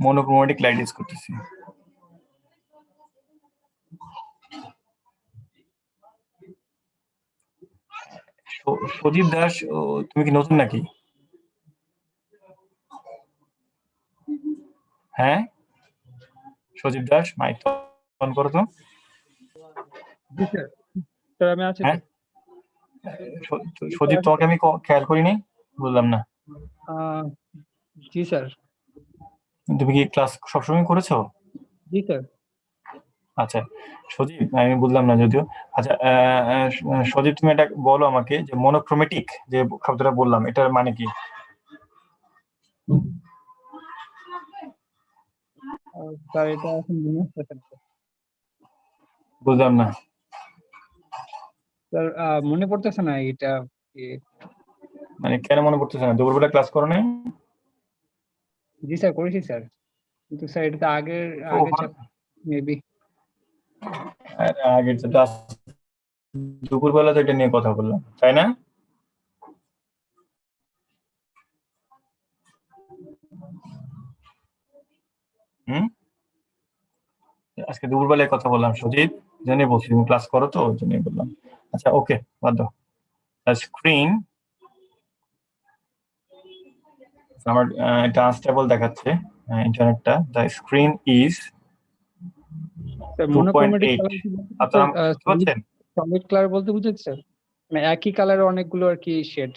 মনোক্রোমেটিক লাইট ইউজ করতেছি। সজীব দাস, তুমি কি নতুন নাকি? হ্যাঁ, সজীব দাস, মাইক অন করো তো। জি স্যার, স্যার আমি আছি। হ্যাঁ, সজীব, তোমাকে আমি খেয়াল করিনি, বুঝলাম না। জি স্যার। তুমি কি ক্লাস সবসময় করেছো? জি স্যার। আচ্ছা সজীব, আমি বুঝলাম না যদিও। আচ্ছা, সজীব, তুমি এটা বলো আমাকে, যে মনোক্রোমেটিক যে শব্দটা বললাম, এটার মানে কি? স্যার এটা এখন মনে হচ্ছে না। বুঝলাম না স্যার মনে পড়তেছে না এটা মানে কেন মনে পড়তেছে না? দুপুরবেলা ক্লাস করো নাই? জি স্যার, করেছি স্যার, কিন্তু স্যার এটা তো আগের মেবি। আগের ক্লাস দুপুরবেলা তো এটা নিয়ে কথা বললাম, তাই না? হুম আজকে দুপুরবেলায় কথা বললাম সজীব, জন্যই বলছি তুমি ক্লাস করো তো, ওই জন্যই বললাম। আচ্ছা ওকে, বাদ দাও। স্ক্রিন আমার এটা আনস্টেবল দেখাচ্ছে ইন্টারনেটটা। The screen is monochromatic 2.8। Colour কি আপনারা বুঝতে পারছেন? সলিড কালার বলতে বুঝেছেন স্যার? মানে একই কালারের অনেকগুলো আর কি শেড।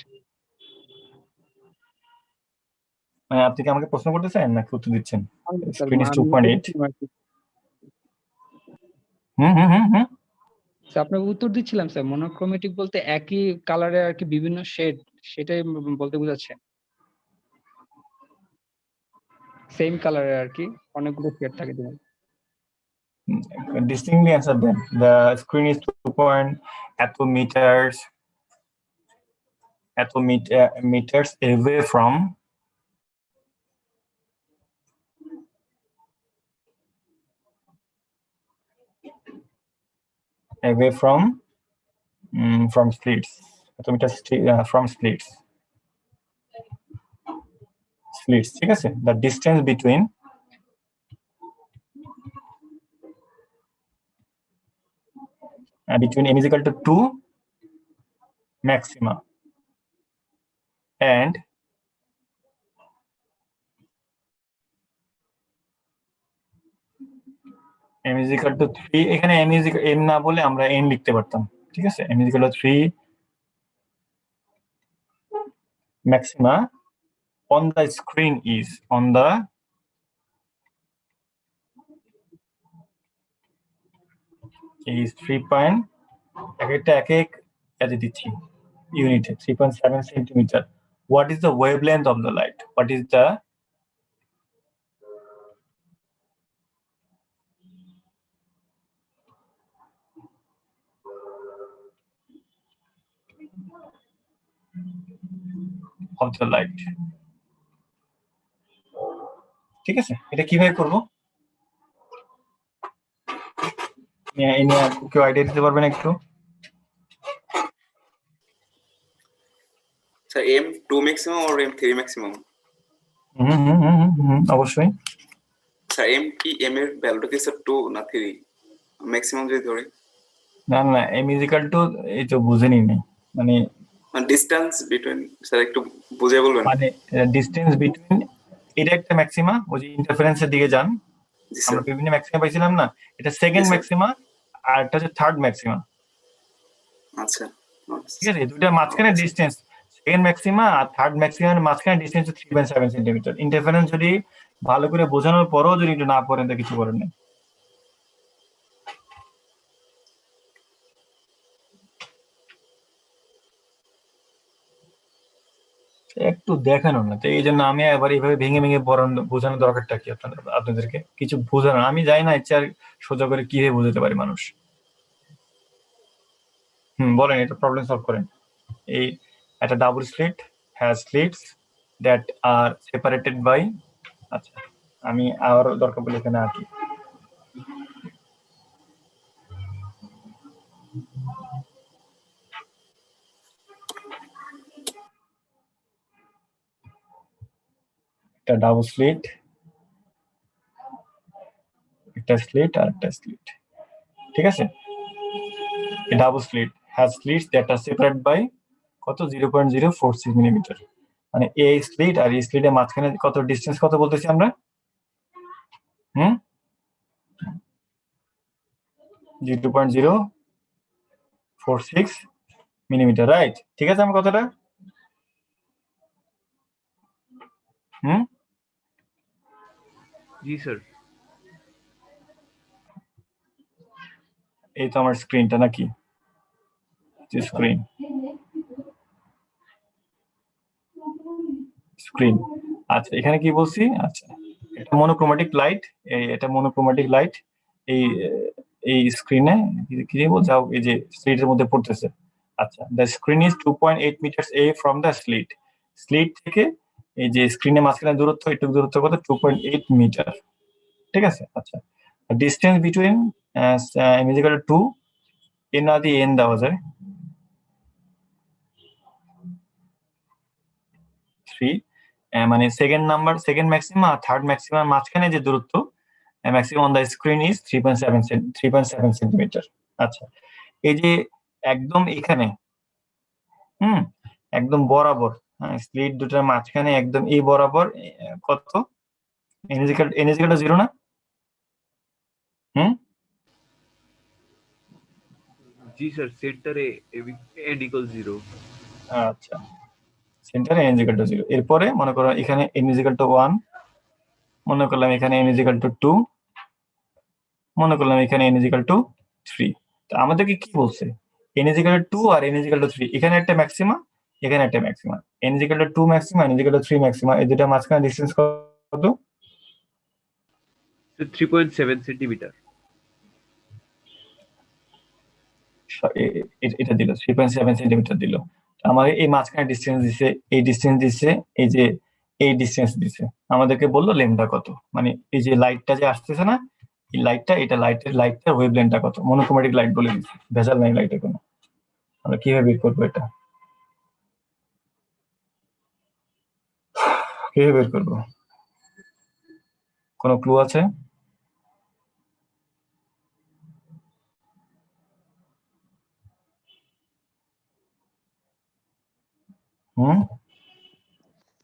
মানে আপনি কি আমাকে প্রশ্ন করতেছেন নাকি উত্তর দিচ্ছেন? Screen is 2.8। হুম হুম হুম হুম আপনাকে উত্তর দিচ্ছিলাম স্যার, মনোক্রোমেটিক বলতে একই কালারের আর কি বিভিন্ন শেড, সেটাই বলতে বুঝাচ্ছেন। সেম কালারের আর কি অনেকগুলো শেড থাকে যেমন। distinctly answer them. The screen is 2 meters away from slits. Meters from slits. ঠিক আছে? The distance between m is equal to 2 maxima and m is equal to 3। এখানে m না বলে আমরা n লিখতে পারতাম, ঠিক আছে? m is equal to 3 maxima on the screen is is 3. একটা এক দিচ্ছি ইউনিটে 3.7 centimetre. What is the wavelength of the light? What is the of the light? ঠিক আছে, এটা কিভাবে করব? কেউ আইডিয়া দিতে পারবেন একটু? স্যার M2 ম্যাক্সিমাম আর M3 ম্যাক্সিমাম? অবশ্যই স্যার M কি M এর ভ্যালুটা কি স্যার 2 না 3 ম্যাক্সিমাম যদি ধরে? না না, m is equal to এই তো বুঝেনি নাই মানে ডিসটেন্স বিটুইন, স্যার একটু বুঝিয়ে বলবেন? মানে ডিসটেন্স বিটুইন, এটা একটা ম্যাক্সিমা, ওই যে ইন্টারফারেন্সের দিকে যান, জি আমরা স্যার। বিভিন্ন ম্যাক্সিমা পাইছিলাম না, এটা সেকেন্ড Yes, sir. ম্যাক্সিমা আর এটা হচ্ছে থার্ড ম্যাক্সিমা। আচ্ছা ঠিক আছে, দুইটার মাঝখানে ডিসটেন্স সেকেন্ড ম্যাক্সিমা আর থার্ড ম্যাক্সিমার মাঝখানে ডিসটেন্স 3.7 সেন্টিমিটার। ইন্টারফারেন্স যদি ভালো করে বোঝানোর পরও যদি একটু না পড়েন তা কিছু করেন না। একটু দেখানো না তো, এই জন্য আমি আবার এইভাবে ভেঙে ভেঙে বোঝানোর দরকারটা কি আপনাদেরকে কিছু বোঝানো? আমি যাই না ইচ্ছা সোজা করে কিভাবে বোঝাতে পারি মানুষ। বলেন, এটা প্রবলেম সলভ করেন। এই একটা double slit has slits that are separated by, আচ্ছা আমি আর দরকার পড়লে এখানে আঁকি। একটা ডাবল স্লিট, একটা স্লিট আর একটা স্লিট, ঠিক আছে? Double slit has slits that are separated by কত 0.046 মিলিমিটার। মানে এই স্লিট আর এই স্লিটের মাঝখানে কত ডিসটেন্স কত বলতেছি আমরা? 0.046 মিলিমিটার, রাইট? ঠিক আছে আমার কথাটা? জি স্যার। এই তো আমার স্ক্রিনটা নাকি স্ক্রিন আচ্ছা এখানে কি বলছি? আচ্ছা এটা মনোক্রোমেটিক লাইট, এটা মনোক্রোমেটিক লাইট এই এই স্ক্রিনে কি যাও এই যে স্লিটের মধ্যে পড়তেছে। আচ্ছা the screen is 2.8 metres a from the slit থেকে এই যে স্ক্রিনের মাঝখানে দূরত্ব, একটু দূরত্ব কত 2.8 মিটার, ঠিক আছে? আচ্ছা distance between m is equal to 2, n আদি n দেওয়া যায় 3, মানে সেকেন্ড ম্যাক্সিমা আর থার্ড ম্যাক্সিমার মাঝখানে যে দূরত্ব maximum on the screen is 3.7 centimetre. আচ্ছা, এই যে একদম এখানে একদম বরাবর, হ্যাঁ, স্লিট দুটার মাঝখানে একদম এই বরাবর কত? n is equal to 0 না? জি স্যার, সেন্টারে n equals 0। আচ্ছা, সেন্টারে n is equal to 0। এরপরে মনে করো এখানে n is equal to 1, মনে করলাম এখানে n is equal to 2, মনে করলাম এখানে n is equal to 3। তো আমাদেরকে কি বলছে? n is equal to 2 R n is equal to 3, এখানে একটা ম্যাক্সিমা, এখানে একটা maxima. n is equal to 2 maxima, n is equal to 3 maxima, এই দুটো মাঝখানে ডিসটেন্স কত? 3.7 সেন্টিমিটার। এটা দিল 3.7 সেন্টিমিটার দিল। আমার এই মাঝখানে ডিসটেন্স দিছে, এই ডিসটেন্স দিছে, এই যে এই ডিসটেন্স দিছে। আমাদেরকে বললো লেমডা কত, মানে এই যে লাইটটা যে আসতেছে না, এই লাইটটা, এটা লাইটটার ওয়েভলেন্থটা কত, মনোক্রোমেটিক লাইট বলে দিচ্ছে, ভেজাল নাই লাইটে কোনো। আমরা কিভাবে বের করবো এটা? কিভাবে বের করবো? কোনো ক্লু আছে?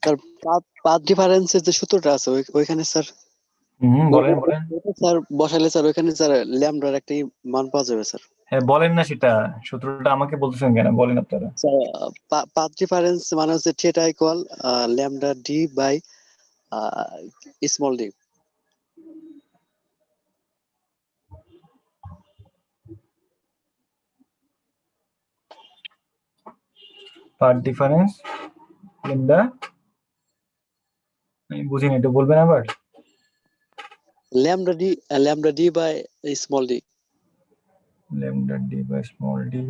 স্যার পাথ ডিফারেন্সের যে সূত্রটা আছে ওইখানে স্যার বলেন। স্যার বসালে স্যার ওইখানে স্যার ল্যামডার একটা মান পাওয়া যাবে স্যার। হ্যাঁ বলেন না, সেটা সূত্রটা আমাকে বলতেছেন কেন, বলেন আপনারা। স্যার পাথ ডিফারেন্স মানে হচ্ছে theta equal lambda D by small d. Path difference lambda, আমি বুঝিনি, একটু বলবেন আবার। Lambda D by small d. Lambda D by small d,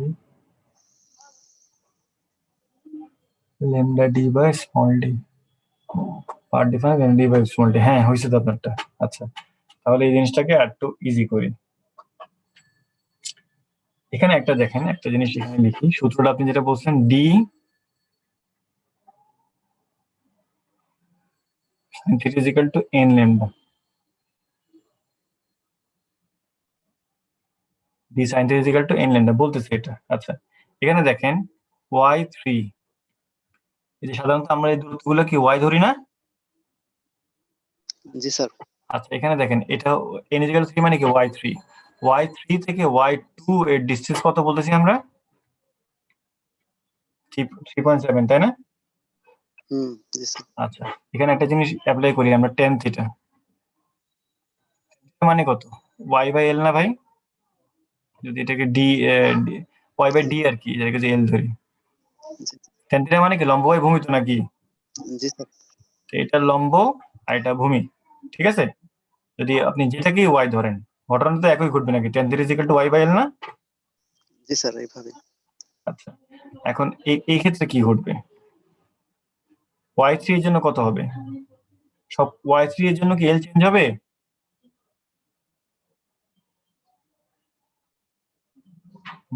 lambda D by small d, part difference lambda D by small d. হ্যাঁ, হয়েছে তো আপনারটা। আচ্ছা, তাহলে এই জিনিসটাকে একটু ইজি করি। এখানে একটা দেখেন, একটা জিনিস এখানে লিখি, সূত্রটা আপনি যেটা বলছেন, D sin theta is equal to n lambda, d sin theta is equal to n lambda বলতেছে এটা। আচ্ছা, এখানে দেখেন y3, এই যে সাধারণত আমরা এই দূরত্বগুলো কি y ধরি না? জি স্যার। আচ্ছা, এখানে দেখেন এটা n is equal to 3 মানে কি y3, y3 থেকে y2 এর ডিসটেন্স কত বলতেছি আমরা? 3.7, তাই না? জি স্যার। আচ্ছা, এখানে একটা জিনিস অ্যাপ্লাই করি আমরা, tan থিটা মানে কত? y বাই l না ভাই? যদি এটাকে d y বাই d আর কি, এটাকে যে l ধরি, tan থিটা মানে কি লম্ব বাই ভূমি তো নাকি? জি স্যার। তো এটা লম্ব আর এটা ভূমি, ঠিক আছে? যদি আপনি যেটাকে y ধরেন, ঘটনা তো একই ঘটবে নাকি? tan theta is equal to y by l না? জি স্যার, এইভাবে। আচ্ছা, এখন এই ক্ষেত্রে কি ঘটবে? y3 এর জন্য কত হবে? সব y3 এর জন্য কি l চেঞ্জ হবে?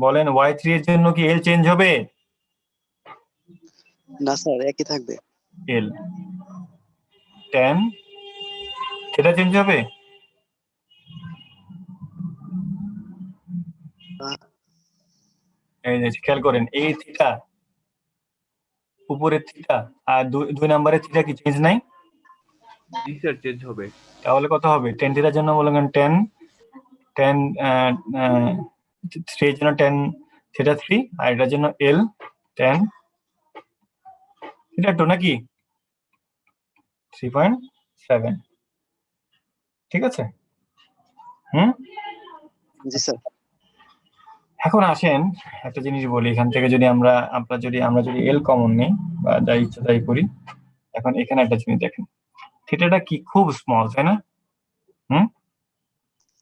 বলেন, y3 এর জন্য কি l চেঞ্জ হবে? না স্যার, একই থাকবে। l tan থিটা চেঞ্জ হবে? এই যে খেয়াল করেন, এই থিটা উপরের থিটা আর দুই নম্বরের থিটা কি চেঞ্জ নাই? জি স্যার, চেঞ্জ হবে। তাহলে কত হবে? tan থিটার জন্য বলেন tan 3 এর জন্য tan থিটা 3, আর এটার জন্য l tan থিটা 2 নাকি 3.7, ঠিক আছে? জি স্যার। এখন আসেন একটা জিনিস বলি, এখান থেকে যদি আমরা যদি l কমন নেই বা যা ইচ্ছা তাই করি, এখন এখানে একটা জিনিস দেখেন, থিটাটা কি খুব স্মল, তাই না?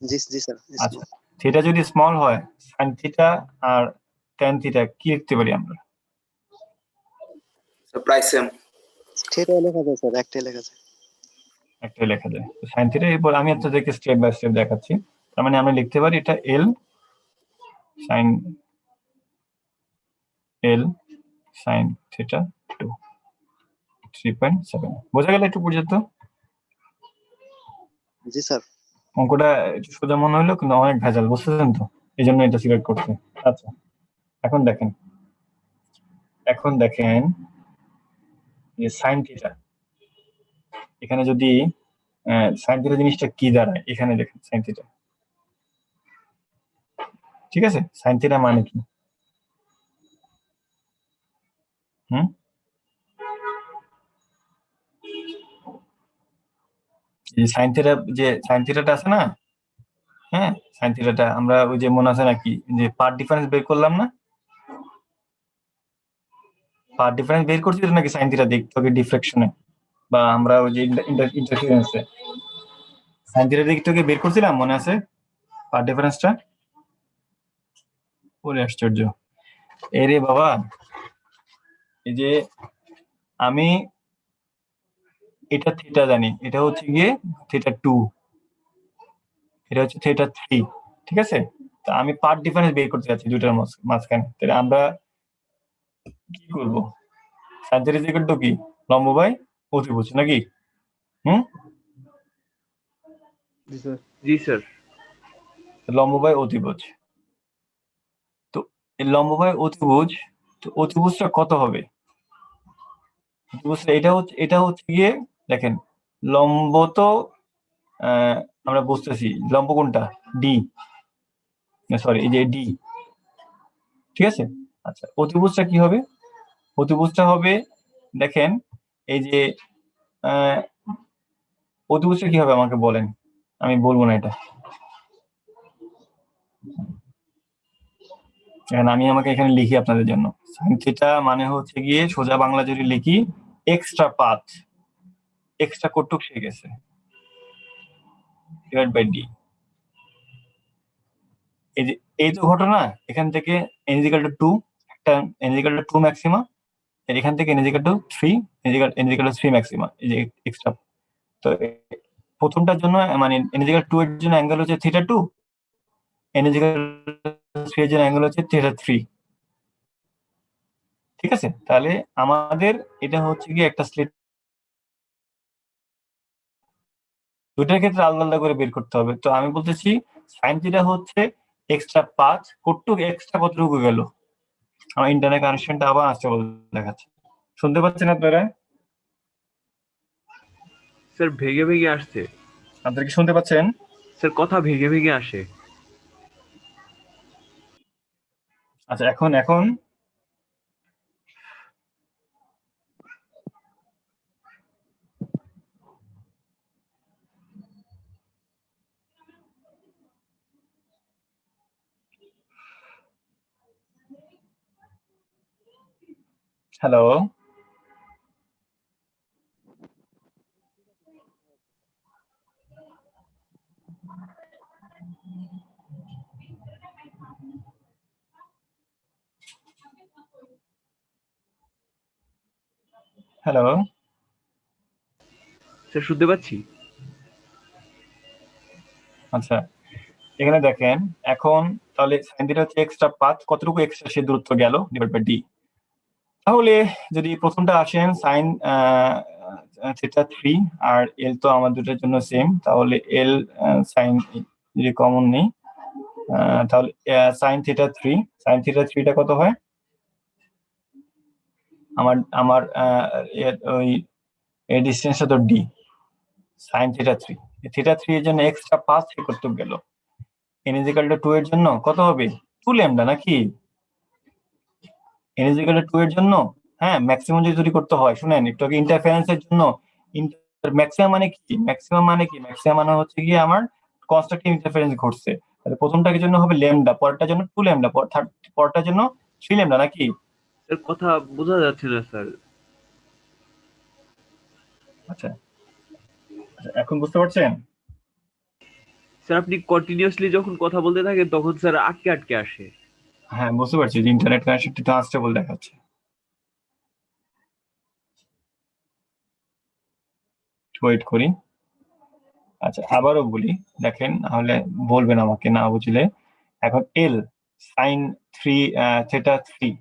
জি জি স্যার। আচ্ছা, থিটা যদি স্মল হয়, sin থিটা আর tan থিটা কি লিখতে পারি আমরা? প্রায় সেম। সেটাই লেখা যায় স্যার, একটাই লেখা যায়। একটাই লেখা যায়। sin থিটা, এরপর আমি আপনাদেরকে স্টেপ বাই স্টেপ দেখাচ্ছি। তার মানে আমরা লিখতে পারি এটা l sin থিটা 2, 3.7। বোঝা গেল একটু পর্যন্ত? জি স্যার। অঙ্কটা একটু সোজা মনে হলো কিন্তু অনেক ভেজাল, বুঝতেছেন তো, এই জন্য এটা সিলেক্ট করতে। আচ্ছা এখন দেখেন যে সাইন থিটা, এখানে যদি সাইন থিটা জিনিসটা কি দাঁড়ায়, এখানে দেখেন সাইন থিটা, ঠিক আছে, সাইন থিটা মানে কি? হুম, এই সাইন থিটাটা আছে না, হ্যাঁ, সাইন থিটাটা আমরা ওই যে মনে আছে নাকি যে পার্ট ডিফারেন্স বের করলাম না, পার্ট ডিফারেন্স বের করছি তো নাকি সাইন থিটা দেখতে হবে ডিফ্লেকশনে, বা আমরা ওই যে ইন্টারফারেন্সে সাইন থিটা দিকটাকে বের করছিলাম, মনে আছে পার্ট ডিফারেন্সটা? ওরে আশ্চর্য, এরে বাবা, এই যে আমি এটা থিটা জানি, এটা হচ্ছে গিয়ে থিটা 2, এটা হচ্ছে থিটা 3, ঠিক আছে? তা আমি পার্ট ডিফারেন্স বের করতে যাচ্ছি দুইটার মাঝখানে, তাহলে আমরা কি করব? সাইন থিটা ইকুয়াল টু কি, লম্ব বাই অতিভুজ নাকি? হুম, জি স্যার। জি স্যার। লম্ব বাই অতিভুজ, তো এই লম্ব বাই অতিভুজ, তো অতিভুজটা কত হবে? অতিভুজটা এটা হচ্ছে গিয়ে দেখেন, লম্ব তো আমরা বুঝতেছি লম্ব কোনটা, ডি, সরি এই যে ডি, ঠিক আছে? আচ্ছা অতিভুজটা কি হবে? অতিভুজটা হবে দেখেন এই যে অতিভুজটা কি হবে আমাকে বলেন, আমি বলবো না এটা, এখন আমি আমাকে এখানে লিখি আপনাদের জন্য, সাইন থিটা মানে হচ্ছে গিয়ে সোজা বাংলা যদি লিখি এক্সট্রা পাথ, এক্সট্রা কটুক সে গেছে ডিভাইড বাই ডি। এই যে এই তো ঘটনা, এখান থেকে n = 2, একটা n = 2 ম্যাক্সিমা, এখান থেকে n = 3, n = 3 ম্যাক্সিমা, এই যে এক্সট্রা। তো প্রথমটার জন্য মানে n = 2 এর জন্য অ্যাঙ্গেল হচ্ছে থিটা 2, n = 3 এর জন্য অ্যাঙ্গেল হচ্ছে থিটা 3, ঠিক আছে? তাহলে আমাদের এটা হচ্ছে কি একটা স্লিট, দুইটার ক্ষেত্রে আলাদা আলাদা করে বের করতে হবে। তো আমি বলতেছি সাইন থিটা হচ্ছে এক্সট্রা 5, কতটুকু এক্সট্রা কতটুকু গেল, আমার ইন্টারনেট কানেকশনটা আবার আসছে বলে দেখাচ্ছে, শুনতে পাচ্ছেন আপনারা? স্যার ভেঙে ভেঙে আসছে। আপনারা কি শুনতে পাচ্ছেন? স্যার কথা ভেঙে ভেঙে আসে। আচ্ছা এখন হ্যালো, হ্যালো, স্যার শুনতে পাচ্ছি। আচ্ছা এখানে দেখেন এখন, তাহলে সাইন থিটা হচ্ছে এক্সট্রা 5, কতটুকু এক্সট্রা সে দূরত্ব গেল ডিভাইড বাই ডি। তাহলে যদি প্রথমটা আসেন সাইন থিটা 3 আর এল তো আমার দুটোর জন্য সেম, তাহলে এল সাইন যদি কমন নেই, তাহলে সাইন থিটা 3, সাইন থিটা 3টা কত হয়, আমার ওই এই ডিসটেন্সটা তো ডি, সাইন থিটা 3, থিটা 3 এর জন্য এক্সট্রা 5 সে করতে গেল, n = 2 এর জন্য কত হবে, 2 ল্যামডা নাকি, n = 2 এর জন্য, হ্যাঁ ম্যাক্সিমাম যদি করতে হয়, শুনেন একটু আগে ইন্টারফারেন্সের জন্য, ম্যাক্সিমাম মানে কি, ম্যাক্সিমাম মানে হচ্ছে কি আমার কনস্ট্রাকটিভ ইন্টারফারেন্স ঘটছে, তাহলে প্রথমটার জন্য হবে ল্যামডা, পরেরটার জন্য 2 ল্যামডা, পরেরটার জন্য 3 ল্যামডা নাকি? স্যার কথা বোঝা যাচ্ছে না স্যার। আচ্ছা এখন বুঝতে পারছেন? স্যার আপনি কন্টিনিউয়াসলি যখন কথা বলতে থাকেন তখন স্যার আটকে আটকে আসে। হ্যাঁ বুঝতে পারছি যে ইন্টারনেট কানেকশনটা একটু আনস্টেবল দেখাচ্ছে, ওয়েট করি। আচ্ছা আবারও বলি, দেখেন নাহলে বলবেন আমাকে না বুঝলে। এখন এল সাইন 3 থিটা 3,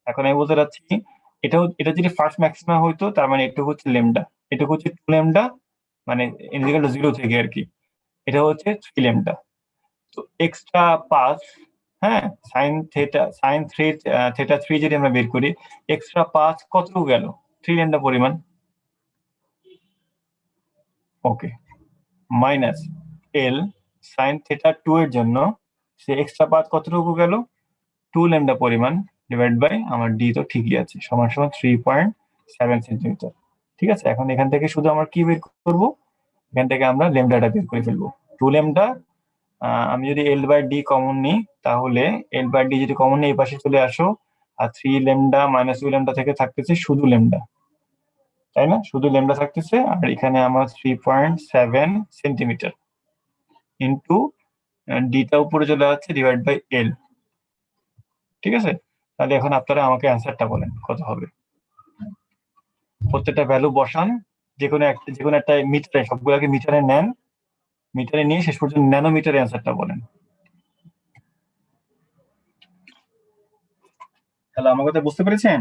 এখন আমি বলতে চাচ্ছি এটা যদি ফার্স্ট ম্যাক্সিমা হইতো, তার মানে এটুকু হচ্ছে ল্যামডা, এটুকু হচ্ছে 2 ল্যামডা, মানে n = 0 থেকে আর কি, এটা হচ্ছে 3 ল্যামডা। তো এক্সট্রা 5, হ্যাঁ, সাইন থেটা 3 যদি আমরা বের করি, এক্সট্রা 5 কতটুকু গেল? 3 ল্যামডা পরিমাণ। ওকে, মাইনাস এল সাইন থেটা 2 এর জন্য সে এক্সট্রা 5 কতটুকু গেল? 2 ল্যামডা পরিমাণ ডিভাইড বাই আমার ডি তো ঠিকই আছে, সমান সমান 3.7 সেন্টিমিটার। ঠিক আছে, এখন এখান থেকে শুধু আমরা কি বের করব? এখান থেকে আমরা ল্যামডাটা বের করে ফেলবো। 2 ল্যামডা, আমি যদি এল বাই ডি কমন নিই, তাহলে এল বাই ডি যদি কমন নিই এই পাশে চলে আসো, আর 3 ল্যামডা মাইনাস 2 ল্যামডা থেকে থাকতেছে শুধু ল্যামডা, তাই না? শুধু ল্যামডা থাকতেছে, আর এখানে আমার 3.7 সেন্টিমিটার ইন্টু ডিটা উপরে চলে যাচ্ছে ডিভাইড বাই এল। ঠিক আছে, তাহলে এখন আপনারা আমাকে অ্যান্সারটা বলেন কত হবে। প্রত্যেকটা ভ্যালু বসান, যে কোনো একটা মিটারে, সবগুলোকে মিটারে নেন, মিটারে নিয়ে শেষ পর্যন্ত ন্যানোমিটারে অ্যান্সারটা বলেন। হ্যালো, আমার কথা বুঝতে পেরেছেন?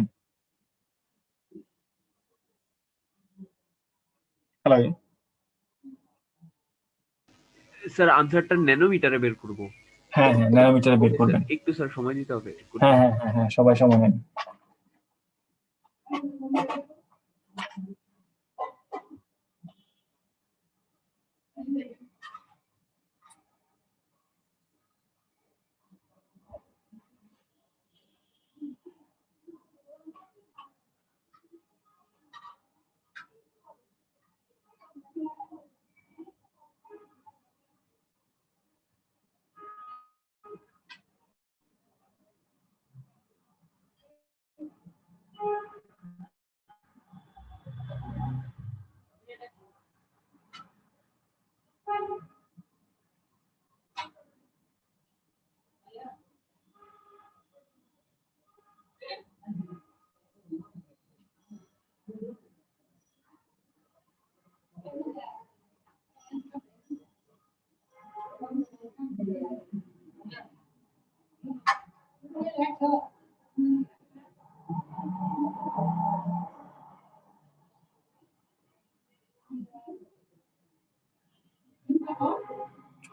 হ্যালো, স্যার আনসারটা ন্যানোমিটারে বের করব। হ্যাঁ হ্যাঁ, ন্যানোমিটারে বের করবেন। একটু স্যার সময় দিতে হবে। হ্যাঁ হ্যাঁ হ্যাঁ হ্যাঁ, সবাই সময় নেন।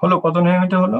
হলো, কত ন্যানোমিটার হলো?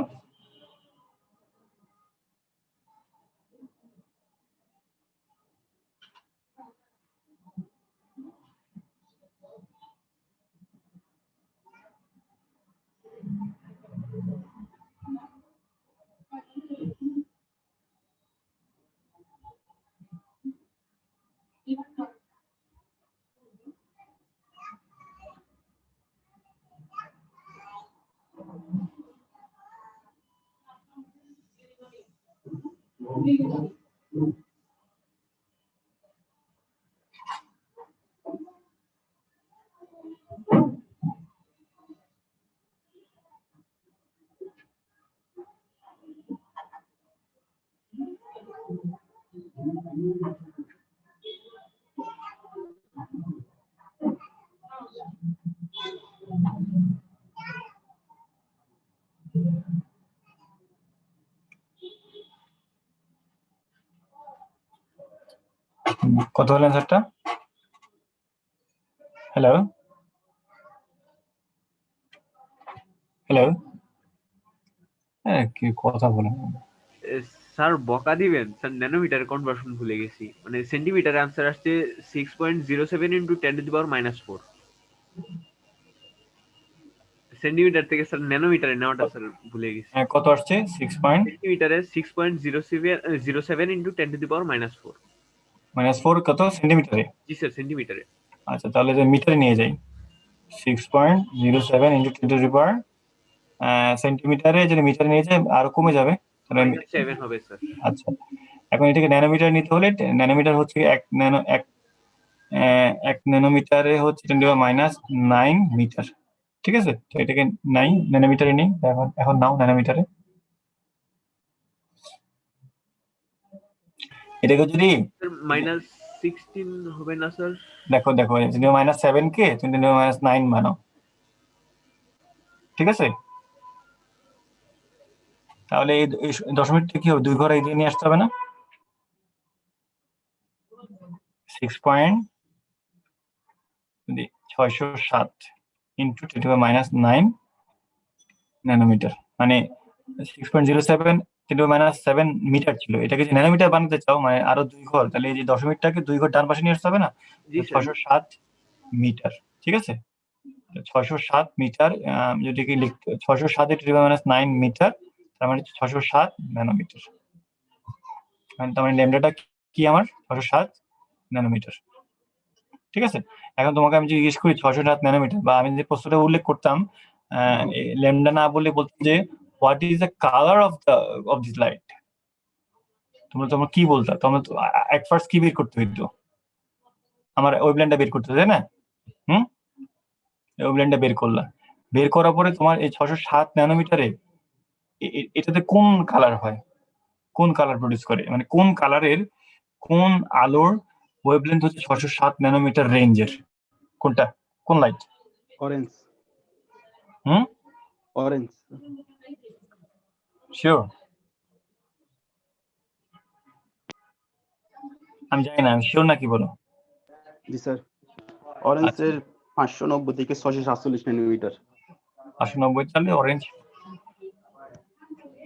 কত হলো অ্যান্সারটা? হ্যালো হ্যালো, হ্যাঁ, কি কথা বলেন? স্যার বকা দিবেন স্যার, ন্যানোমিটার কনভার্সন ভুলে গেছি, মানে সেন্টিমিটার আনসার আসছে 6.07 ইন্টু 10⁻⁴। সেন্টিমিটার থেকে স্যার ন্যানোমিটারে নেওয়াটা স্যার ভুলে গেছি। হ্যাঁ, কত আসছে? 6 পয়েন্ট সেন্টিমিটারে 6.07 ইন্টু 10⁻⁴। -4 কত সেন্টিমিটারে? জি স্যার, সেন্টিমিটারে। আচ্ছা, তাহলে যে মিটারে নিয়ে যাই, 6.07 ইন্টু 10⁻, সেন্টিমিটারে যদি মিটারে নিয়ে যাই আরো কমে যাবে, তাহলে -7 হবে স্যার। আচ্ছা, এখন এটাকে ন্যানোমিটার নিতে হলে ন্যানোমিটার হচ্ছে এক ন্যানোমিটারে হচ্ছে 10⁻⁹ মিটার। ঠিক আছে, তো এটাকে 9 ন্যানোমিটারে নিই। এখন নাও ন্যানোমিটারে, এটাকে যদি -16 হবে না স্যার? দেখো দেখো, -7 কে তুমি 10⁻⁹ মানো, ঠিক আছে? তাহলে এই দশমিকটা কি হবে? 2 ঘর এগিয়ে নিয়ে আসতে হবে না? 6.607 ইন্টু 10⁻⁹ ন্যানোমিটার, মানে 6.07 × 7 মিটার ছিল, এটাকে যদি ন্যানোমিটার বানাতে চাও মানে আরো 2 ঘর, তাহলে এই যে দশমিকটাকে 2 ঘর ডান পাশে নিয়ে আসতে হবে না? জি স্যার 607 মিটার, ঠিক আছে? 607 মিটার, যদি কি লিখতে 607 × 10⁻৯ মিটার, তার মানে 607 ন্যানোমিটার। তার মানে ল্যামডাটা কি আমার 607 ন্যানোমিটার, ঠিক আছে? এখন তোমাকে আমি জিজ্ঞেস করি 607 ন্যানোমিটার, বা আমি যে প্রশ্নটা উল্লেখ করতাম ল্যামডা না বলে বলতাম যে what is the colour of this light, তোমরা কি বলতা? তোমরা এট ফার্স্ট কি বের করতে হইতো? আমার ওয়েভলেন্থটা বের করতে, তাই না? ওয়েভলেন্থটা বের করলা, বের করার পরে তোমার এই 607 ন্যানোমিটারে এটাতে কোন কালার হয়, কোন কালার প্রডিউস করে, মানে কোন কালারের কোন আলোর ওয়েভলেন্থ হচ্ছে 607 ন্যানোমিটার রেঞ্জের, কোনটা, কোন লাইট? অরেঞ্জ। হুম অরেঞ্জ। শিওর? আমি জানি না, আমি শিওর নাকি বলো? জি স্যার, অরেঞ্জের 590 থেকে 647 ন্যানোমিটার। 590, তাহলে অরেঞ্জ।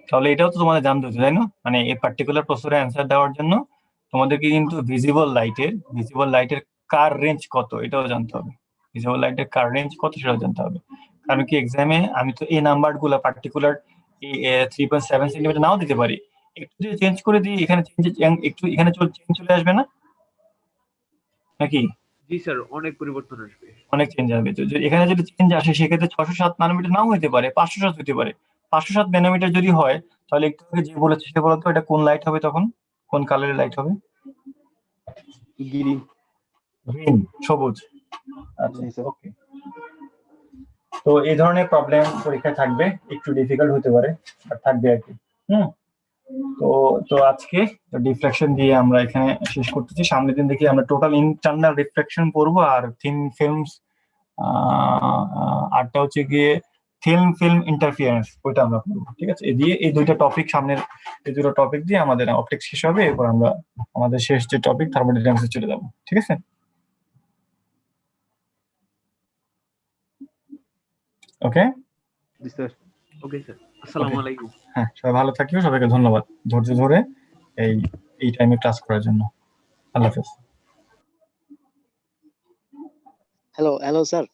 তাহলে এটাও তো তোমাদের জানতে হতো, তাই না? মানে এই পার্টিকুলার প্রশ্নের অ্যান্সার দেওয়ার জন্য তোমাদেরকে কিন্তু ভিজিবল লাইটের কার রেঞ্জ কত এটাও জানতে হবে, ভিজিবল লাইটের কার রেঞ্জ কত সেটাও জানতে হবে। কারণ কি এক্সামে আমি তো এই নাম্বার গুলা পার্টিকুলার 3.7 সেন্টিমিটার নাও দিতে পারি, একটু যদি চেঞ্জ করে দিই এখানে একটু এখানে চেঞ্জ চলে আসবে না নাকি? জি স্যার অনেক পরিবর্তন আসবে। অনেক চেঞ্জ আসবে, তো এখানে যদি চেঞ্জ আসে সেক্ষেত্রে 607 ন্যানোমিটার নাও হতে পারে, 507 হতে পারে। 507 ন্যানোমিটার যদি হয় তাহলে একটু আগে যে বলেছে সে বলতো এটা কোন লাইট হবে, তখন কোন কালারের লাইট হবে? গ্রিন। গ্রিন, সবুজ। আচ্ছা জি স্যার। ওকে। তো এই ধরনের প্রবলেম পরীক্ষা থাকবে, একটু ডিফিকাল্ট হতে পারে আর থাকবে আর কি। তো তো আজকে ডিফ্লেকশন দিয়ে আমরা এখানে শেষ করতেছি। সামনের দিন দেখি আমরা টোটাল ইন্টারনাল রিফ্লেকশন করবো, আর থিন ফিল্মস আরটা হচ্ছে গিয়ে ফিল্ম ইন্টারফিয়ারেন্স, ওইটা আমরা করবো, ঠিক আছে? এই দুটো টপিক দিয়ে আমাদের অপটিক্স শেষ হবে, এরপর আমরা আমাদের শেষ যে টপিক থার্মোডাইনামিক্সে চলে যাবো, ঠিক আছে? ওকে। জি স্যার। ওকে স্যার, আসসালামু আলাইকুম। হ্যাঁ, সবাই ভালো থাকিও, সবাইকে ধন্যবাদ ধৈর্য ধরে এই টাইমে ক্লাস করার জন্য। আল্লাহ হাফেজ। Hello sir.